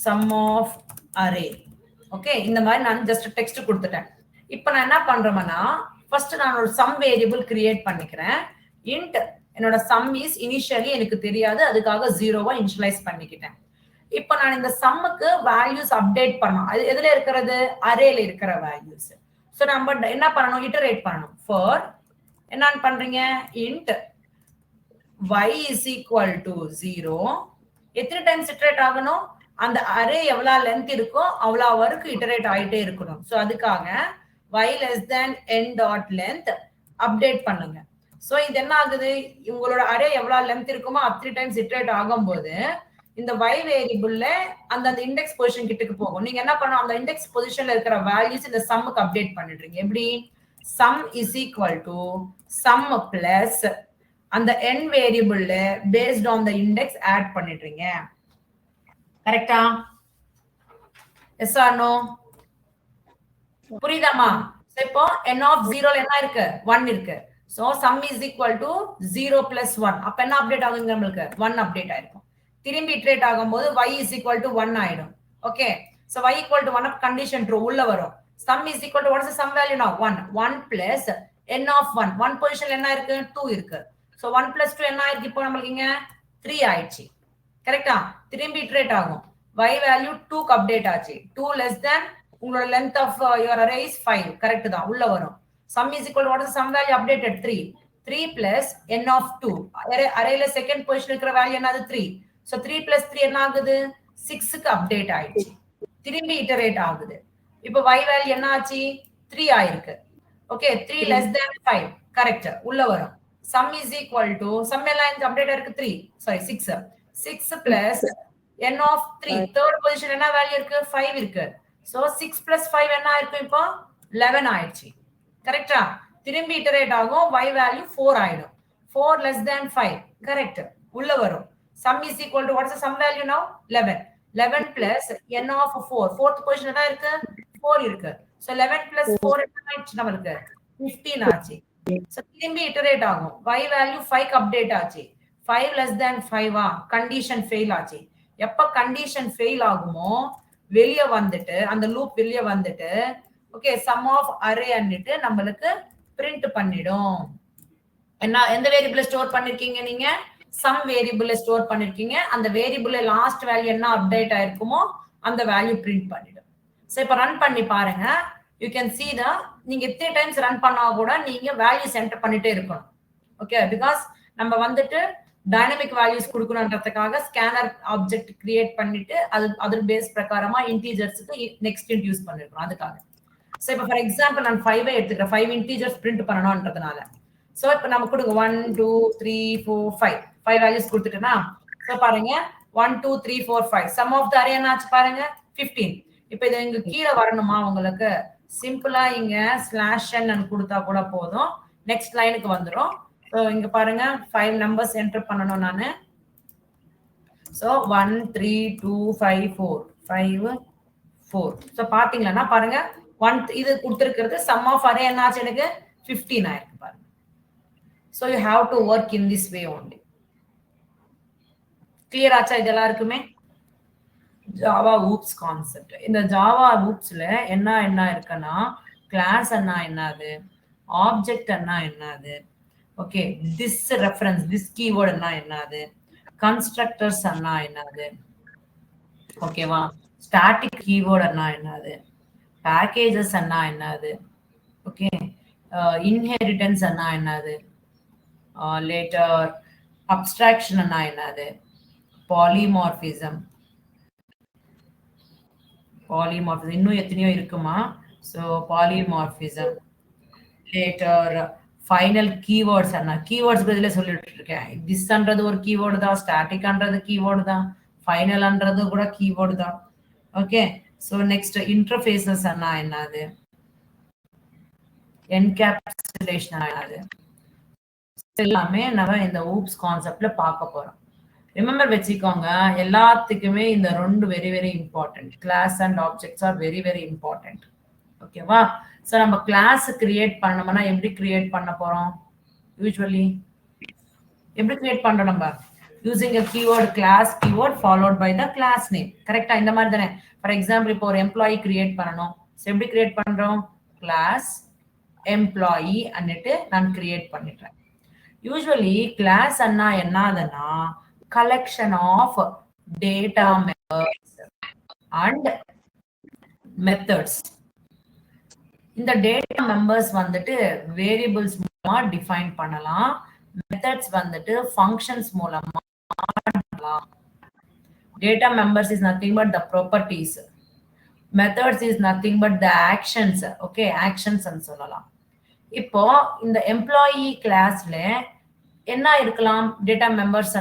A: sum of array. Okay, இந்த மாதிரி நான் ஜஸ்ட் டெக்ஸ்ட் கொடுத்துட்டேன். இப்போ நான் என்ன பண்றேன்னா, ஃபர்ஸ்ட் நான் ஒரு சம் வேரியபிள் கிரியேட் பண்ணிக்கிறேன். இன்ட் என்னோட சம் இஸ் இனிஷியலி எனக்கு தெரியாது, அதுக்காக 0வா இனிஷியலைஸ் பண்ணிக்கிட்டேன். இப்போ நான் இந்த சம்முக்கு வேல்யூஸ் அப்டேட் பண்ணணும். அது எதுல இருக்கிறது? அரேல இருக்கிற வேல்யூஸ். ஸோ நம்ம என்ன பண்ணணும்? இட்டரேட் பண்ணணும். ஃபார் என்னன்னு பண்றீங்க? Int y is equal to 0. எத்தனை டைம்ஸ் இட்டரேட் ஆகணும்? அந்த அரே எவ்வளவு லென்த் இருக்கோ அவ்வளவு வரைக்கும் இட்டரேட் ஆயிட்டே இருக்கணும். ஸோ அதுக்காக y less than n dot length update பண்ணுங்க. ஸோ இது என்ன ஆகுது? உங்களோட அரே எவ்வளவு லென்த் இருக்குமோ அத்தனை டைம்ஸ் இட்டரேட் ஆகும்போது இந்த y வேரியபிள்ல அந்த இண்டெக்ஸ் பொசிஷன் கிட்டக்கு போகும். நீங்க என்ன பண்ணணும்? அந்த இண்டெக்ஸ் பொசிஷன்ல இருக்கிற வேல்யூஸ் இந்த சம்முக்கு அப்டேட் பண்ணிடுறீங்க. எப்படி? sum is equal to sum plus அந்த n வேரியபிள்ல based on the index add பண்ணிடுறீங்க. கரெக்ட்டா? Yes or no? புரியுதாமா? இப்போ n of 0 ல என்ன இருக்கு? 1 இருக்கு. So sum is equal to 0 plus 1. அப்ப என்ன அப்டேட் ஆகுங்க? நம்மளுக்கு 1 அப்டேட் ஆயிருக்கும். திரும்பி இட்டரேட் ஆகும்போது y is equal to 1 ஆயிடும். Okay, so y equal to 1 condition true உள்ள வரும். sum is equal to what is the sum value now? 1. 1 plus n of 1. 1 பொசிஷன்ல என்ன இருக்கு? 2 இருக்கு. சோ 1 plus 2 என்ன ஆயிருக்கு? இப்போ நமக்கு இங்க 3 ஆயிடுச்சு. கரெக்ட்டா? திரும்பி இட்டரேட் ஆகும். y வேல்யூ 2 க்கு அப்டேட் ஆச்சு. 2 less than உங்களோட length of your array is 5. Correct தான், உள்ள வரும். sum is equal to what is the sum value updated? 3. 3 plus n of 2. அரேல செகண்ட் பொசிஷன் இருக்கிற வேல்யூ என்னது? 3. சோ 3 plus 3 என்ன ஆகுது? 6 க்கு அப்டேட் ஆயிடுச்சு. திரும்பி இட்டரேட் ஆகுது. இப்போ y வேல்யூ என்ன ஆச்சு? 3 ஆயிருக்கு. Okay, 3 less than 5. கரெக்ட், உள்ள வரும். sum is equal to sum எல்லாம் அப்டேட் இருக்கு 3. Sorry 6. 6 plus n of 3. Third position என்ன வேல்யூ இருக்கு? 5 இருக்கு. சோ 6 plus 5 என்ன ஆயிருக்கு? இப்போ 11 ஆயிடுச்சு. கரெக்ட்டா? திரும்பி இட்டரேட் ஆகும். y வேல்யூ 4 ஆயிடும். 4 less than 5. கரெக்ட், உள்ள வரும். sum is equal to what is the sum value now? 11. 11 plus n of 4. fourth position என்ன இருக்கு? 4 இருக்கு. So 11 plus 4 என்ன ஆயிடுச்சு நமக்கு? 15 ஆச்சு. So திரும்பி இட்டரேட் ஆகும். y வேல்யூ 5 க்கு அப்டேட் ஆச்சு. 5 less than 5 ஆ? கண்டிஷன் ஃபெயில் ஆச்சு. எப்ப கண்டிஷன் ஃபெயில் ஆகுமோ வெளிய வந்துட்டு அந்த லூப் வெளிய வந்துட்டு ஓகே சம் ஆஃப் அரே அன்னிட்டு நம்மளுக்கு பிரிண்ட் பண்ணிடும். என்ன எந்த வேரியபிள்ல ஸ்டோர் பண்ணிருக்கீங்க? நீங்க சம் வேரியபிள்ல ஸ்டோர் பண்ணிருக்கீங்க. அந்த வேரியபிள்ல லாஸ்ட் வேல்யூ என்ன அப்டேட் ஆயிருக்குமோ அந்த வேல்யூ பிரிண்ட் பண்ணிடும். சோ இப்ப ரன் பண்ணி பாருங்க. யூ கேன் see the நீங்க எத்தனை டைம்ஸ் ரன் பண்ணா கூட நீங்க வேல்யூஸ் என்டர் பண்ணிட்டே இருக்கணும். ஓகே, பிகாஸ் நம்ம வந்துட்டு டைனமிக் வேல்யூஸ் கொடுக்கணும்ன்றதுக்காக ஸ்கேனர் ஆப்ஜெக்ட் கிரியேட் பண்ணிட்டு அது பேஸ் பிரகாரமா இன்டீஜர்ஸ்க்கு நெக்ஸ்ட் இன்ட் யூஸ் பண்ணிருக்கோம். அதுக்காக சோ இப்போ ஃபார் எக்ஸாம்பிள் நான் 5 எடுத்துக்கிறேன். 5 இன்டீஜர்ஸ் பிரிண்ட் பண்ணணும்ன்றதுனால சோ இப்போ நம்ம கொடுங்க 1 2 3 4 5 5 வேல்யூஸ் கொடுத்துட்டேனா? சோ பாருங்க 1 2 3 4 5 சம் ஆஃப் தி அரே என்னாச்சு பாருங்க 15. இப்போ இது இங்க கீழ வரணுமா உங்களுக்கு? சிம்பிளா இங்க ஸ்லாஷ் n கொடுத்தா கூட போதும். நெக்ஸ்ட் லைனுக்கு வந்துரும். சோ இங்க பாருங்க 5 நம்பர்ஸ் என்டர் பண்ணனும் நானு. சோ 1 3 2 5 4 5 4. சோ பாத்தீங்களா பாருங்க 1 இது கொடுத்திருக்கிறது சம் ஆஃப் அரே என்னாச்சு எனக்கு 15 ஆயிருக்கு பாருங்க. So you have to work in this way only. Clear ஆச்சா இது எல்லாருக்குமே? Java oops concept. இந்த ஜாவா oopsல என்ன இருக்குன்னா கிளாஸ் என்னது, ஆப்ஜெக்ட் என்னது, okay this reference this keyword என்னது, கன்ஸ்ட்ரக்டர்ஸ் என்னது, ஓகேவா, ஸ்டாட்டிக் கீவேர்ட் என்னது, பேக்கேஜஸ் என்னது, ஓகே இன்ஹெரிட்டன்ஸ் என்னது, லேட்டர் அப்ஸ்ட்ராக்ஷன் என்னது, பாலிமார்பிசம் இன்னும் எத்தனையோ இருக்குமா. So polymorphism later final keywords keywords பதில சொல்லிட்டு இருக்கேன். திஸ்ன்றது ஒரு கீவேர்டு தான், ஸ்டாட்டிக்ன்றது கீவேர்டு தான், ஃபைனல்ன்றது கூட கீவேர்டு தான். ஓகே, ஸோ நெக்ஸ்ட் இன்டர்ஃபேஸஸ் என்னது, என்கேப்சுலேஷன் என்னது, எல்லாமே நம்ம இந்த ஊப்ஸ் கான்செப்ட்ல பார்க்க போறோம். ரிமெம்பர் வச்சுக்கோங்க, எல்லாத்துக்குமே இந்த ரெண்டு very very important. Class and objects are very very important. ஓகேவா? ஸோ நம்ம கிளாஸ் கிரியேட் பண்ணோம்னா எப்படி கிரியேட் பண்ண போறோம்? யூஸ்வலி எப்படி கிரியேட் பண்றோம்? நம்ம using a keyword class keyword followed by the class name. கரெக்டா இந்த மாதிரி தானே. ஃபார் எக்ஸாம்பிள் இப்போ ஒரு எம்ப்ளாயி கிரியேட் பண்ணணும். எப்படி கிரியேட் பண்றோம்? கிளாஸ் எம்ப்ளாயி அன்னிட்டு நான் கிரியேட் பண்ணிடுறேன். யூஸ்வலி கிளாஸ் அண்ணா என்னதுன்னா collection of data members and methods. இந்த டேட்டா மெம்பர்ஸ் வந்துட்டு வேரியபிள்ஸ் மூலமா டிஃபைன் பண்ணலாம். மெத்தட்ஸ் வந்துட்டு ஃபங்க்ஷன்ஸ் மூலமா பண்ணலாம். Data members is nothing but the properties. Methods is nothing but the actions. Okay, actions சொல்லலாம். இப்போ இந்த எம்ப்ளாயி கிளாஸ்ல என்ன இருக்கலாம்? Data members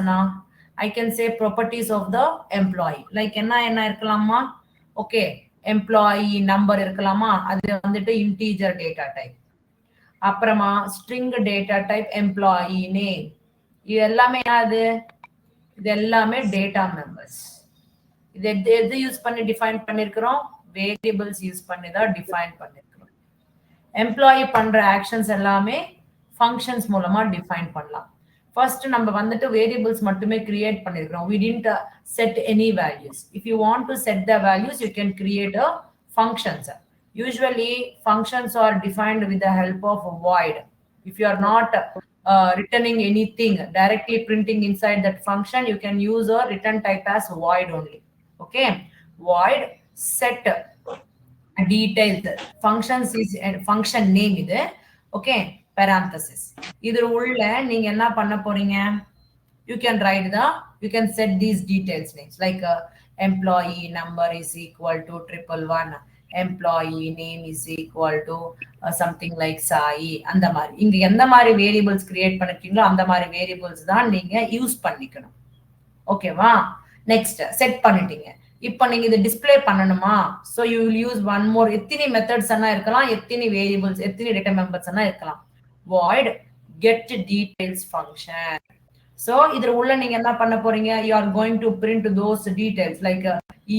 A: I can say properties of the employee. Like என்ன இருக்கலாமா? ஓகே, எம்ப்ளாயி நம்பர் இருக்கலாமா? அது வந்துட்டு இன்டீஜர் டேட்டா டைப். அப்புறமா string data type employee name. இது எல்லாமே இது எல்லாமே டேட்டா மெம்பர்ஸ். இது எது யூஸ் பண்ணி டிஃபைன் பண்ணிருக்கிறோம்? வேரியபிள்ஸ் யூஸ் பண்ணி தான் டிஃபைன் பண்ணிருக்கிறோம். எம்ப்ளாயி பண்ற ஆக்ஷன்ஸ் எல்லாமே ஃபங்க்ஷன்ஸ் மூலமா டிஃபைன் பண்ணலாம். ஃபர்ஸ்ட் நம்ம வந்துட்டு வேரியபிள்ஸ் மட்டுமே கிரியேட் பண்ணிருக்கிறோம். we didn't set any values. If you want to set the values, you can create a functions. Usually functions are defined with the help of void. If you are not returning anything, directly printing inside that function, you can use a return type as void only. Okay, void set details. Functions is function name இது. Okay, parenthesis. இதுல உள்ள நீங்க என்ன பண்ண போறீங்க? You can write you can set these details names like employee number is equal to 111, employee name is equal to something like Sai. அந்த மாதிரி இங்க எந்த மாதிரி வேரியபிள்ஸ் கிரியேட் பண்ணிருக்கீங்களோ அந்த மாதிரி வேரியபிள்ஸ் தான் நீங்க யூஸ் பண்ணிக்கணும். ஓகேவா? நெக்ஸ்ட் செட் பண்ணிட்டீங்க. இப்போ நீங்க இது டிஸ்ப்ளே பண்ணணுமா? So you will use one more. எத்தனை மெத்தட்ஸ் இருக்கலாம், எத்தனை வேரியபிள்ஸ், எத்தனை டேட்டா மெம்பர்ஸ் இருக்கலாம். void get details function. So இதுல உள்ள நீங்க என்ன பண்ண போறீங்க? you are going to print those details like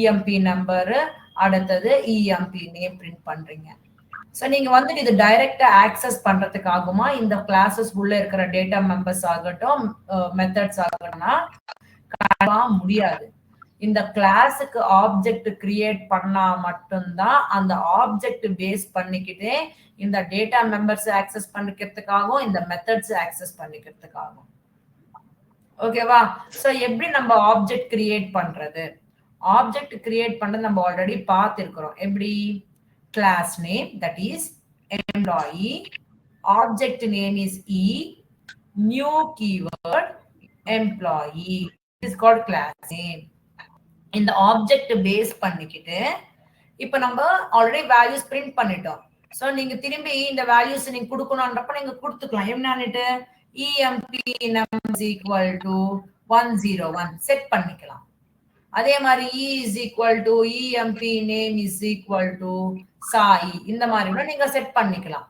A: emp number, அடுத்தது emp name print பண்றீங்க. சோ நீங்க வந்துட்டு இது டைரக்டா ஆக்சஸ் பண்றதுக்காகமா இந்த கிளாसेस உள்ள இருக்கிற டேட்டா மெம்பர்ஸ் ஆகட்டும் மெத்தட்ஸ் ஆகட்டும்னா முடியாது. இந்த கிளாஸுக்கு ஆப்ஜெக்ட் கிரியேட் பண்ணா மட்டும்தான் அந்த ஆப்ஜெக்ட் பேஸ் பண்ணிக்கிட்டே இந்த டேட்டா மெம்பர்ஸ் ஆக்சஸ் பண்ணிக்கிறதுக்காகவும் இந்த மெத்தட்ஸ் ஆக்சஸ் பண்ணிக்கிறதுக்காகவும். ஓகேவா? சோ எப்படி நம்ம ஆப்ஜெக்ட் கிரியேட் பண்றது? ஆப்ஜெக்ட் கிரியேட் பண்றது நம்ம ஆல்ரெடி பார்த்திருக்கிறோம். எப்படி? Class name that is employee, object name is e, new keyword employee is called class name. இந்த ஆப்ஜெக்ட் பேஸ் பண்ணிக்கிட்டு இப்ப நம்ம ஆல்ரெடி வேல்யூஸ் பிரிண்ட் பண்ணிட்டோம். சோ நீங்க திரும்பி இந்த வேல்யூஸ் நீங்க கொடுக்கணும்ன்றப்ப நீங்க கொடுத்துக்கலாம். என்னன்னுட்டு emp num is equal to 101 set பண்ணிக்கலாம். அதே மாதிரி e is equal to emp name is equal to Sai. இந்த மாதிரி கூட நீங்க செட் பண்ணிக்கலாம்.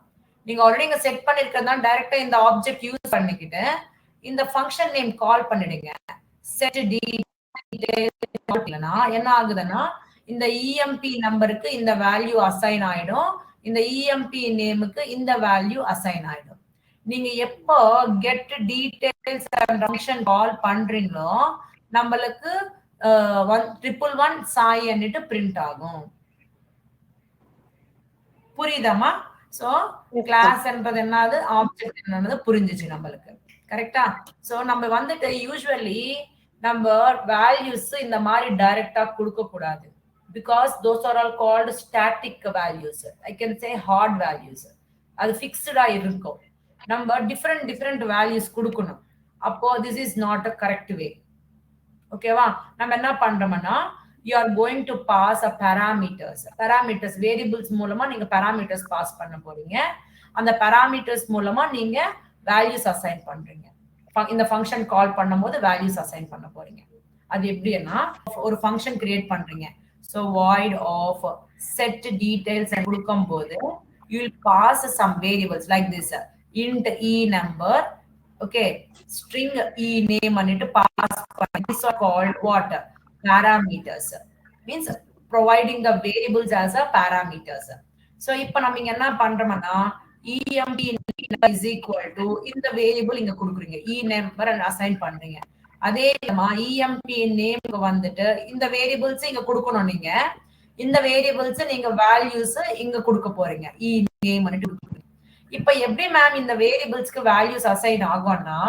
A: நீங்க ஆல்ரெடி இங்க செட் பண்ணிருக்கிறதா டைரக்டா இந்த ஆப்ஜெக்ட் யூஸ் பண்ணிக்கிட்டு இந்த ஃபங்க்ஷன் நேம் கால் பண்ணிடுங்க. set என்ன ஆகுதுன்னா இந்த emp நம்பருக்கு இந்த வேல்யூ அசைன் ஆயிடும், இந்த emp நேமுக்கு இந்த வேல்யூ அசைன் ஆயிடும். நீங்க எப்போ கெட் டீடைல்ஸ் ஃபங்க்ஷன் கால் பண்றீங்களோ நம்மளுக்கு 111 சாய் அன்னிட்டு பிரிண்ட் ஆகும். புரியுதாமா? சோ கிளாஸ் என்பது என்னது, ஆப்ஜெக்ட் என்னது புரிஞ்சிச்சு நம்மளுக்கு. கரெக்டா? சோ நம்ம வந்துட்டு யூசுவலி நம்ம வேல்யூஸ் இந்த மாதிரி டைரக்டா கொடுக்க கூடாது. because those are all called static values. I can say hard values. அது ஃபிக்ஸ்டா இருக்கும். நம்ம டிஃபரெண்ட் வேல்யூஸ் கொடுக்கணும். அப்போ this is not a correct way. ஓகேவா? நம்ம என்ன பண்றோம்னா you are going to pass a parameters variables மூலமா நீங்க parameters பாஸ் பண்ண போறீங்க. அந்த parameters மூலமா நீங்க values assign பண்றீங்க. இந்த ஃபங்க்ஷன் கால் பண்ணும்போது வேல்யூஸ் அசைன் பண்ண போறீங்க. அது எப்படின்னா ஒரு ஃபங்க்ஷன் கிரியேட் பண்றீங்க. So void of set details கொடுக்கும்போது you will pass some variables like this int e number, okay, string e name அன்னிட்டு பாஸ் பண்ணி these are called what? Parameters. Means providing the variables as a parameters. So இப்போ நம்ம இங்க என்ன பண்றோம்னா emp is equal to இந்த variable இங்க கொடுக்குறீங்க, e number and assign பண்றீங்க. அதே இஎம்பி நேம்க்கு வந்துட்டு இந்த வேரியபிள்ஸ் இங்க கொடுக்கணும். நீங்க இந்த வேரியபிள்ஸ் நீங்க வேல்யூஸ் இங்க கொடுக்க போறீங்க. இ நேம் இப்ப எப்படி மேம் இந்த வேரியபிள்ஸ்க்கு வேல்யூஸ் அசைன் ஆகும்னா,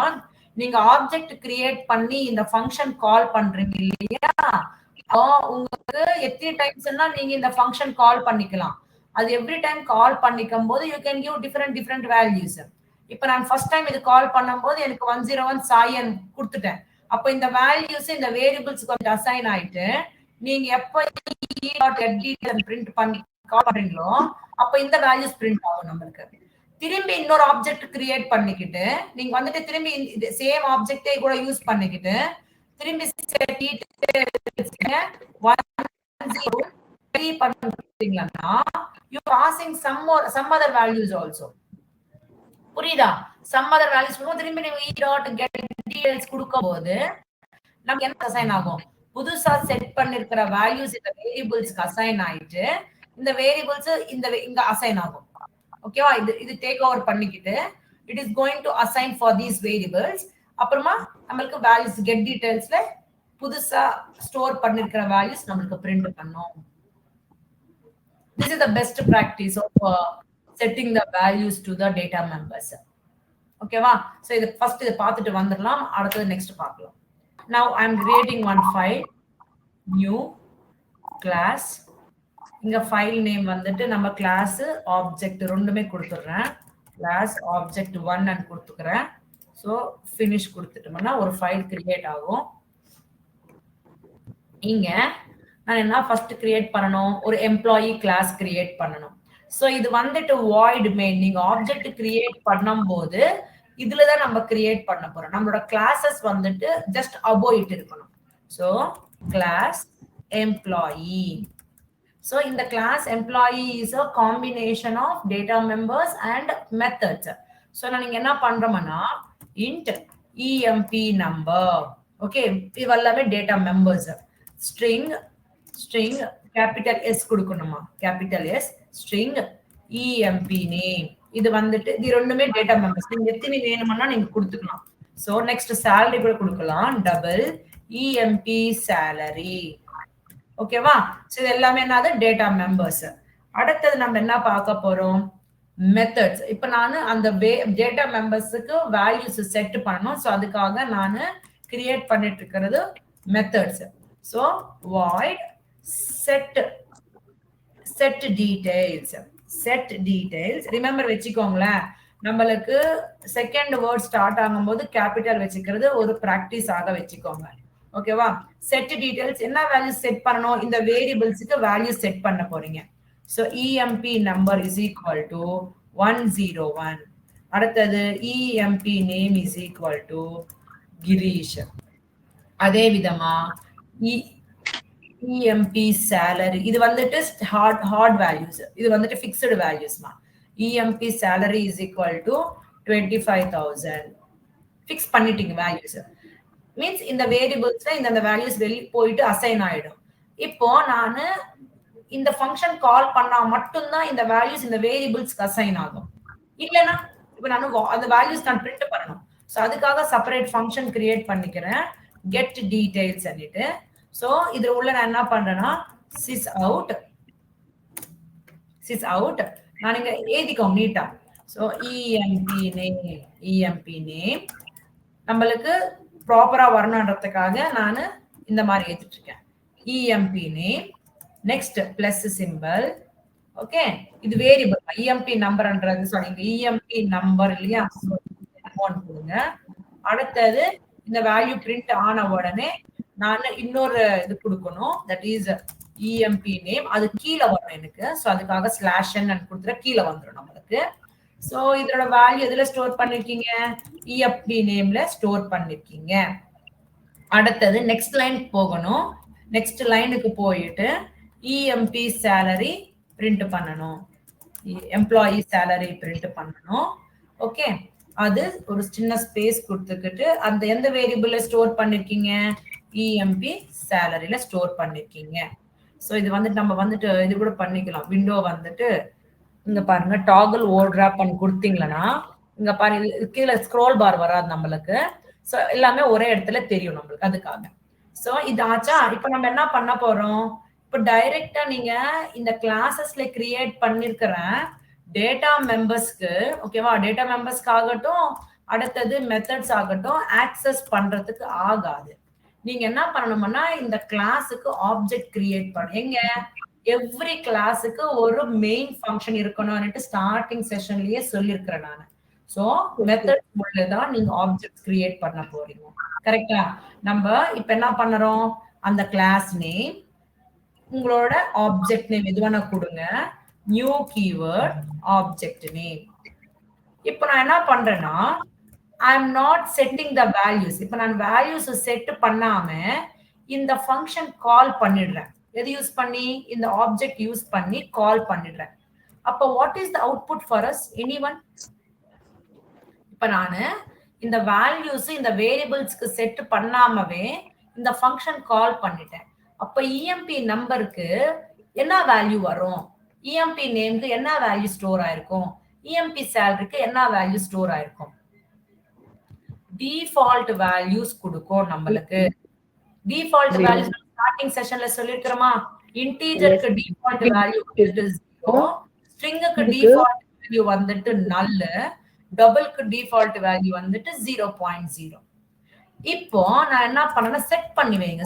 A: நீங்க ஆப்ஜெக்ட் கிரியேட் பண்ணி இந்த ஃபங்க்ஷன் கால் பண்றீங்க இல்லையா, உங்களுக்கு எத்தனை டைம்ஸ்னா நீங்க இந்த ஃபங்க்ஷன் கால் பண்ணிக்கலாம். அது எவ்ரி டைம் கால் பண்ணிக்கும் போது you can give different values. இப்ப நான் ஃபர்ஸ்ட் டைம் இது கால் பண்ணும்போது எனக்கு 101 சாயன் கொடுத்துட்டேன். அப்ப இந்த வேல்யூஸ் இந்த வேரியபிள்ஸ் கொஞ்சம் அசைன் ஆயிட்டு நீங்க எப்ப பிரிண்ட் பண்ணி கால் பண்றீங்களோ அப்ப இந்த வேல்யூஸ் பிரிண்ட் ஆகும் நம்மளுக்கு. திரும்பி இன்னொரு ஆப்ஜெக்ட் கிரியேட் பண்ணிக்கிட்டு நீங்க வந்துட்டு திரும்பி சேம் ஆப்ஜெக்டே கூட யூஸ் பண்ணிக்கிட்டு திரும்பி பண்றீங்கன்னா you passing some other values also. புரியுதா? சம் அதர் வேல்யூஸ் திரும்பி நீங்க டீடைல்ஸ் கொடுக்கும் போது நமக்கு என்ன அசைன் ஆகும்? புதுசா செட் பண்ணிருக்கிற வேல்யூஸ் இந்த வேரியபிள்ஸ்க்கு அசைன் ஆயிட்டு இந்த வேரியபிள்ஸ் இங்க அசைன் ஆகும். ஓகேவா? இது டேக் ஓவர் பண்ணிக்கிட்டு it is going to assign for these variables. அப்புறமா நம்மளுக்கு வேல்யூஸ் கெட் டீடைல்ஸ்ல புதுசா ஸ்டோர் பண்ணிருக்கிற வேல்யூஸ் நம்மளுக்கு பிரிண்ட் பண்ணும். This is the best practice of setting the values to the data members. ஓகேவா? சோ இது ஃபர்ஸ்ட் இத பார்த்துட்டு வந்துடலாம். அடுத்து நெக்ஸ்ட் பார்க்கலாம். Now I am creating one file, new class. இங்க ஃபைல் நேம் வந்துட்டு நம்ம கிளாஸ் ஆப்ஜெக்ட் ரெண்டுமே கொடுத்துறேன். கிளாஸ் ஆப்ஜெக்ட் 1 ன்னு கொடுத்துக்கறேன். சோ finish கொடுத்துட்டோம்னா ஒரு ஃபைல் கிரியேட் ஆகும். இங்க நான் என்ன ஃபர்ஸ்ட் கிரியேட் பண்ணனும்? ஒரு எம்ப்ளாயி கிளாஸ் கிரியேட் பண்ணனும். சோ இது வந்துட்டு void main. நீங்க ஆப்ஜெக்ட் கிரியேட் பண்ணும்போது இதுல தான் நம்ம கிரியேட் பண்ண போறோம். நம்மளோட கிளாसेस வந்துட்டு just above it இருக்கணும். So class employee. So in the class employee is a combination of data members and methods. So நான் இங்க என்ன பண்றோம்னா int emp number. Okay, இது எல்லாமே data members. String capital S கொடுக்கணுமா? capital S string emp name. இது வந்துட்டு இது ரெண்டுமே data members. நீங்க எத்தனை வேணும்னா நீங்க கொடுத்துக்கலாம். So next salary கூட கொடுக்கலாம். double emp salary. ஓகேவா? சோ இது எல்லாமே என்னது? Data members. அடுத்து நம்ம என்ன பார்க்க போறோம்? மெத்தட்ஸ். இப்போ நான் அந்த டேட்டா மெம்பர்ஸ்க்கு வேல்யூஸ் செட் பண்ணனும். சோ அதுக்காக நான் கிரியேட் பண்ணிட்டு இருக்கிறது methods. So void set details. Remember வெச்சுக்கோங்களே, நம்மளுக்கு செகண்ட் வேர்ட் ஸ்டார்ட் ஆகும்போது கேபிட்டல் வெச்சுக்கிறது ஒரு பிராக்டிஸ் ஆக வெச்சுக்கோங்க. ஓகேவா? செட் டீடைல்ஸ் என்ன வேல்யூ செட் பண்ணனும்? இந்த வேரியபிள்ஸ்க்கு வேல்யூ செட் பண்ண போறீங்க. So emp number is equal to 101. அடுத்தது emp name is equal to Girish. அதே விதமா emp salary இது வந்துட்டு ஹார்ட் வேல்யூஸ். இது வந்துட்டு ஃபிக்ஸ்ட் வேல்யூஸ்மா. emp salary is equal to 25,000. Fix பண்ணிட்டீங்க வேல்யூஸ். மீன்ஸ் இந்த வேரியபிள்ஸ்ல இந்த வேல்யூஸ் வெளிய போயிட்டு அசைன் ஆயிடும். இப்போ நான் இந்த ஃபங்க்ஷன் கால் பண்ணா மட்டும் தான் இந்த வேல்யூஸ் இந்த வேரியபிள்ஸ்க்கு அசைன் ஆகும். இல்லனா இப்போ நான் அந்த வேல்யூஸ் நான் பிரிண்ட் பண்ணனும். சோ அதுக்காக செப்பரேட் ஃபங்க்ஷன் கிரியேட் பண்ணிக்கிறேன். get details பண்ணிட்டு சோ இதுல உள்ள நான் என்ன பண்றேன்னா sys out நான் இங்க எழுதிக்கோங்க நீட்டா. சோ emp name நம்மளுக்கு ப்ராப்பரா வரணும்ன்றதுக்காக நான் இந்த மாதிரி எழுதிட்டு இருக்கேன். emp name next plus symbol. Okay, இது வேரியபிள் emp நம்பர்ன்றது. சாரி, emp நம்பர் இல்லையா? ஒன் கொடுங்க. அடுத்தது இந்த வேல்யூ பிரிண்ட் ஆன உடனே நான் இன்னொரு இது கொடுக்கணும். That is emp name. அது கீழே வரும் எனக்கு. சோ அதுக்காக ஸ்லாஷ் n கொடுத்துற கீழே வந்துரும் நம்மளுக்கு. சோ இதோட வேல்யூ எதுல ஸ்டோர் பண்ணிருக்கீங்க? emp நேம்ல ஸ்டோர் பண்ணிருக்கீங்க. அடுத்தது நெக்ஸ்ட் லைன் போகணும். நெக்ஸ்ட் லைனுக்கு போயிட்டு emp salary பிரிண்ட் பண்ணனும். எம்ப்ளாயி salary பிரிண்ட் பண்ணனும். ஓகே, அது ஒரு சின்ன ஸ்பேஸ் கொடுத்துக்கிட்டு அந்த எந்த வேரியபிள்ல ஸ்டோர் பண்ணிருக்கீங்க? emp salary ல ஸ்டோர் பண்ணிருக்கீங்க. சோ இது வந்துட்டு நம்ம வந்துட்டு இது கூட பண்ணிக்கலாம். விண்டோ வந்துட்டு இங்க பாருங்க டாகிள் ஓவர் டிராப் பண்ணி கொடுத்தீங்கன்னா இங்க பாருங்க கீழே ஸ்க்ரோல் பார் வராது நம்மளுக்கு. சோ எல்லாமே ஒரே இடத்துல தெரியும் நம்மளுக்கு அதுக்காக. சோ இது ஆச்சா. இப்ப நம்ம என்ன பண்ண போறோம்? இப்ப டைரக்டா நீங்க இந்த கிளாஸஸ்ல கிரியேட் பண்ணிருக்கிற டேட்டா மெம்பர்ஸ்க்கு ஓகேவா, டேட்டா மெம்பர்ஸ்க்கு ஆகட்டும், அடுத்தது மெத்தட்ஸ் ஆகட்டும் ஆக்சஸ் பண்றதுக்கு ஆகாது. நீங்க என்ன பண்ணணும்னா இந்த கிளாஸுக்கு ஆப்ஜெக்ட் கிரியேட் பண்ண எங்க எவ்ரி கிளாஸுக்கு ஒரு மெயின் ஃபங்க்ஷன் இருக்கணும்னு ஸ்டார்டிங் செஷன்லயே சொல்லியிருக்கிறேன் நான். சோ மெத்தட் தான் நீங்க ஆப்ஜெக்ட் கிரியேட் பண்ண போறீங்க. கரெக்டா? நம்ம இப்ப என்ன பண்றோம்? அந்த கிளாஸ் நேம், உங்களோட ஆப்ஜெக்ட் நேம் எது வேணா கொடுங்க. New keyword object name. இப்ப நான் என்ன பண்றேன்னா I am not setting the values. இப்ப நான் வேல்யூஸ் செட் பண்ணாம இந்த ஃபங்க்ஷன் கால் பண்ணிடுறேன். எது யூஸ் பண்ணி? இந்த ஆப்ஜெக்ட் யூஸ் பண்ணி கால் பண்ணிடுறேன். அப்ப what is the output for us? Anyone? இப்ப நானு இந்த வேல்யூஸ் இந்த வேரியபிள்ஸ்க்கு செட் பண்ணாமவே இந்த ஃபங்க்ஷன் கால் பண்ணிட்டேன். அப்ப இஎம்பி நம்பருக்கு என்ன வேல்யூ வரும்? இஎம்பி நேம்க்கு என்ன வேல்யூ ஸ்டோர் ஆயிருக்கும்? இஎம்பி சேலரிக்கு என்ன வேல்யூ ஸ்டோர் ஆயிருக்கும்? டிஃபால்ட் வேல்யூஸ் கொடுக்கும் நம்மளுக்கு. டிஃபால்ட் வேல்யூஸ் ஸ்டார்டிங் செஷன்ல சொல்லிருக்கிறோமா? இன்டீஜருக்கு டிஃபால்ட் வேல்யூ வந்துட்டு 0, ஸ்ட்ரிங்குக்கு டிஃபால்ட் வேல்யூ வந்துட்டு null, டபுள்க்கு டிஃபால்ட் வேல்யூ வந்துட்டு 0.0. இப்போ நான் என்ன பண்ணேன்னா செட் பண்ணி வைங்க.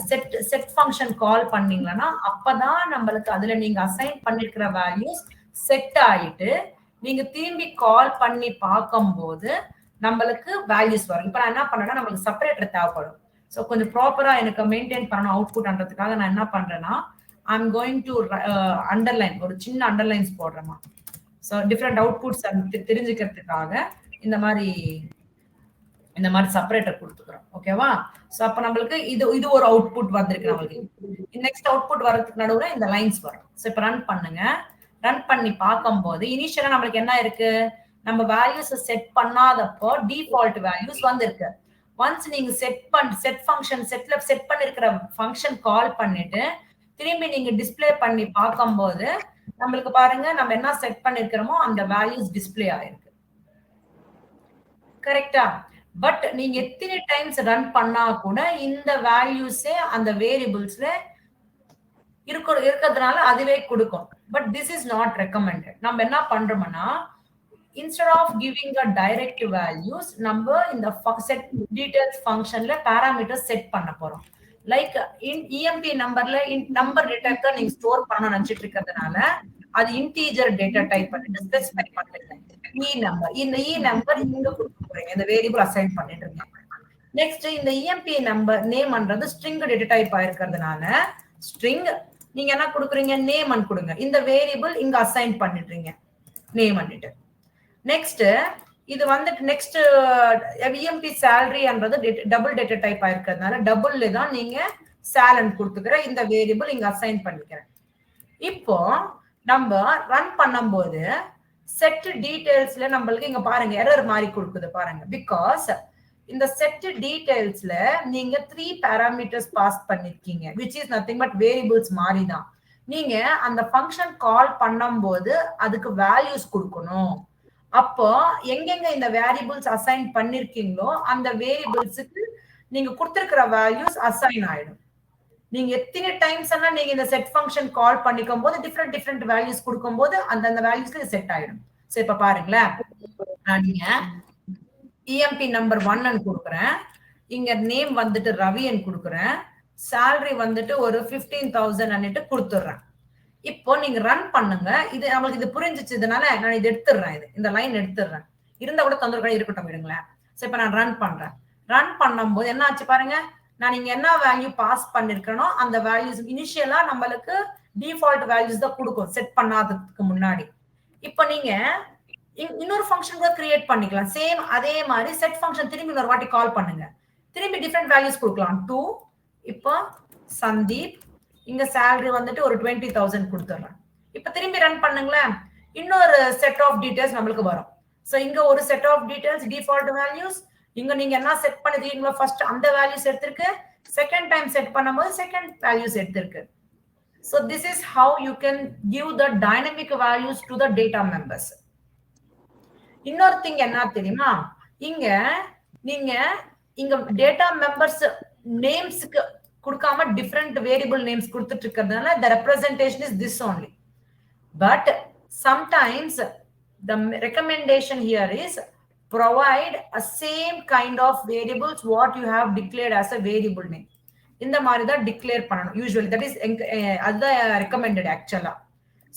A: செட் ஃபங்க்ஷன் கால் பண்ணீங்கன்னா அப்பதான் நம்மளுக்கு அதுல நீங்க அசைன் பண்ணிருக்கிற வேல்யூஸ் செட் ஆயிட்டு நீங்க திரும்பி கால் பண்ணி பார்க்கும்போது நம்மளுக்கு வேல்யூஸ் வரும். இப்ப நான் என்ன பண்ணேன்னா நம்மளுக்கு செப்பரேட்டர் தேவைப்படும். ஸோ கொஞ்சம் ப்ராப்பரா எனக்கு மெயின்டைன் பண்ணணும் அவுட்புட்ன்றதுக்காக நான் என்ன பண்றேன்னா ஐம் கோயிங் டு அண்டர்லைன், ஒரு சின்ன அண்டர்லைன்ஸ் போடுறேமா. ஸோ டிஃப்ரெண்ட் அவுட்புட்ஸ் தெரிஞ்சுக்கிறதுக்காக இந்த மாதிரி செப்பரேட்டர் கொடுத்துக்கிறோம். ஓகேவா? சோ அப்ப நம்மளுக்கு இது ஒரு அவுட்புட் வந்திருக்கு நம்மளுக்கு. நெக்ஸ்ட் அவுட்புட் வரதுக்கு நடுவுல இந்த லைன்ஸ் வரும். சோ இப்ப ரன் பண்ணுங்க. ரன் பண்ணி பார்க்கும்போது இனிஷியலா நம்மளுக்கு என்ன இருக்கு? நம்ம வேல்யூஸ் செட் பண்ணாதப்போ டிஃபால்ட் வேல்யூஸ் வந்திருக்கு. ஒன்ஸ் நீங்க செட் ஃபங்க்ஷன் செட் பண்ணிருக்கிற ஃபங்க்ஷன் கால் பண்ணிட்டு திரும்பி நீங்க டிஸ்ப்ளே பண்ணி பார்க்கும்போது நம்மளுக்கு பாருங்க நம்ம என்ன செட் பண்ணிருக்கிறோமோ அந்த வேல்யூஸ் டிஸ்ப்ளே ஆயிருக்கு. கரெக்டா? பட் நீங்க எத்தனை டைம்ஸ் ரன் பண்ணா கூட இந்த வேல்யூஸே அந்த வேரியபிள்ஸ்ல இருக்கிறதுனால அதுவே கொடுக்கும். But this is not recommended. நம்ம என்ன பண்றோம்னா instead of giving a direct values நம்ம இந்த set details functionல parameters செட் பண்ண போறோம். லைக் EMP நம்பர்ல நம்பர் டேட்டா நீங்க ஸ்டோர் பண்ணனும் நினைச்சிட்டு இருக்கிறதுனால அது இன்டிஜர் டேட்டா டைப் பண்ணிட்டு ஸ்பெசிஃபை பண்ணிருக்கேன். நம்பர், இந்த நம்பர் இங்க கொடுக்க போறீங்க, இந்த வேரியபிள் அசைன் பண்ணிட்டு இருக்கேன். நெக்ஸ்ட் இந்த EMP நம்பர் நேம்ன்றது ஸ்ட்ரிங் டேட்டா டைப் ஆயிருக்கிறதுனால ஸ்ட்ரிங் நீங்க என்ன கொடுக்குறீங்க? நேம் கொடுங்க. இந்த வேரியபிள் இங்க அசைன் பண்ணிடுறீங்க நேம் பண்ணிட்டு. நெக்ஸ்ட் இது வந்துட்டு நெக்ஸ்ட் EMP salary-ன்றது டபுள் டேட்டா டைப் ஆயிருக்கிறதுனால டபுள்ல தான் நீங்க salary கொடுத்துக்கிற இந்த வேரியபிள் இங்க அசைன் பண்ணிக்கிறேன். இப்போ நம்ம ரன் பண்ணும்போது செட் டீடைல்ஸ்ல நம்மளுக்கு இங்க பாருங்க எரர் மாதிரி கொடுக்குது பாருங்க. பிகாஸ் இந்த செட் டீடைல்ஸ்ல நீங்க 3 parameters பாஸ் பண்ணிருக்கீங்க, which is nothing but variables மாதிரி தான். நீங்க அந்த ஃபங்க்ஷன் கால் பண்ணும்போது அதுக்கு வேல்யூஸ் கொடுக்கணும். அப்போ எங்கெங்க இந்த வேரியபிள்ஸ் அசைன் பண்ணிருக்கீங்களோ அந்த வேரியபிள்ஸுக்கு நீங்க கொடுத்திருக்கிற வேல்யூஸ் அசைன் ஆயிடும். நீங்க எத்தனை டைம்ஸ் எல்லாம் நீங்க இந்த செட் ஃபங்க்ஷன் கால் பண்ணிக்கும் போது டிஃப்ரெண்ட் வேல்யூஸ் கொடுக்கும்போது அந்த வேல்யூஸ்க்கு செட் ஆயிடும். சோ இப்ப பாருங்களேன், நான் நீங்க EMP நம்பர் 1 கொடுக்குறேன், இங்க நேம் வந்துட்டு ரவின்னு கொடுக்குறேன், salary வந்துட்டு ஒரு 15,000 கொடுத்துடுறேன். இப்போ நீங்க ரன் பண்ணுங்க. இது நம்மளுக்கு இது புரிஞ்சிச்சதுனால நான் இது எடுத்துடுறேன், இந்த லைன் எடுத்துடுறேன். இருந்தா கூட தொந்தரவு இருக்கட்டும் விடுங்களேன். சோ இப்ப நான் ரன் பண்றேன். ரன் பண்ணும்போது என்ன ஆச்சு பாருங்க, நான் இங்க என்ன வேல்யூ பாஸ் பண்ணிருக்கனோ அந்த வேல்யூஸ் இனிஷியலா நம்மளுக்கு டிஃபால்ட் வேல்யூஸ் தான் கொடுக்கும் செட் பண்ணாததுக்கு முன்னாடி. இப்போ நீங்க இன்னொரு ஃபங்க்ஷன் கூட கிரியேட் பண்ணிக்கலாம். சேம் அதே மாதிரி செட் ஃபங்க்ஷன் திரும்பி இன்னொரு வாட்டி கால் பண்ணுங்க. திரும்பி டிஃபரெண்ட் வேல்யூஸ் கொடுக்கலாம். 2 இப்போ சந்தீப், இங்க salary வந்துட்டு ஒரு 20,000 கொடுத்துறேன். இப்ப திரும்பி ரன் பண்ணுங்களேன், இன்னொரு செட் ஆஃப் டீடைல்ஸ் நம்மளுக்கு வரும். சோ இங்க ஒரு set of details default values, இங்க நீங்க என்ன செட் பண்ணிருக்கீங்களோ ஃபர்ஸ்ட் அந்த வேல்யூஸ் எடுத்துருக்கு, செகண்ட் டைம் செட் பண்ணும்போது செகண்ட் வேல்யூஸ் எடுத்துருக்கு. So this is how you can give the dynamic values to the data members. இன்னொரு திங் என்ன தெரியுமா, இங்க நீங்க இங்க டேட்டா மெம்பர்ஸ் நேம்ஸ்க்கு கொடுக்காம டிஃபரெண்ட் வேரியபிள் நேம்ஸ் கொடுத்துட்டு இருக்கிறதுனால the representation is this only. But sometimes the recommendation here is provide a same kind of variables what you have declared as a variable name. இந்த மாதிரி தான் டிக்ளேர் பண்ணணும் usually. That is அதுதான் recommended ஆக்சுவலா.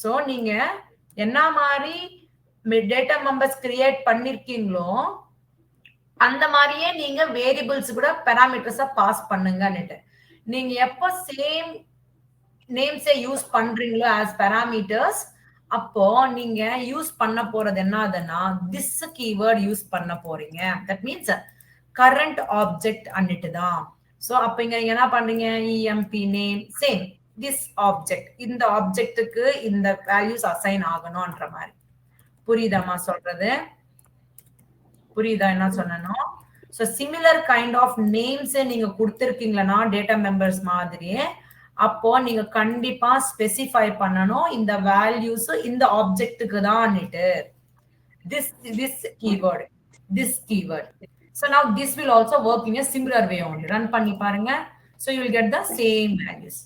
A: So நீங்க என்ன மாதிரி data members create பண்ணிருக்கீங்களோ அந்த மாதிரியே நீங்க வேரியபிள்ஸ் கூட பாராமீட்டர்ஸா பாஸ் பண்ணுங்கன்னுட்டு. நீங்க எப்போ சேம் நேம்ஸை யூஸ் பண்றீங்களோ ஆஸ் பாராமீட்டர்ஸ், அப்போ நீங்க யூஸ் பண்ண போறது என்னதுன்னா திஸ் கீவேர்ட் யூஸ் பண்ண போறீங்க. தட் மீன்ஸ் கரண்ட் ஆப்ஜெக்ட் அன்னிட்டு தான். சோ அப்ப இங்க நீங்க என்ன பண்றீங்க, இஎம்பி நேம் சேம் திஸ் ஆப்ஜெக்ட், இந்த ஆப்ஜெக்ட்டுக்கு இந்த வேல்யூஸ் அசைன் ஆகணும்ன்ற மாதிரி. புரியுதாமா சொல்றது? புரியுதா என்ன சொன்னோம்? So similar kind of names நீங்க கொடுத்திருக்கீங்களா டேட்டா மெம்பர்ஸ் மாதிரியே, அப்போ நீங்க கண்டிப்பா ஸ்பெசிஃபை பண்ணணும் இந்த வேல்யூஸ் இந்த ஆப்ஜெக்ட்டுக்கு தான்னுட்டு. this keyword, this keyword. So now this will also work in a similar way only. Run பண்ணி பாருங்க. So you will get the same values.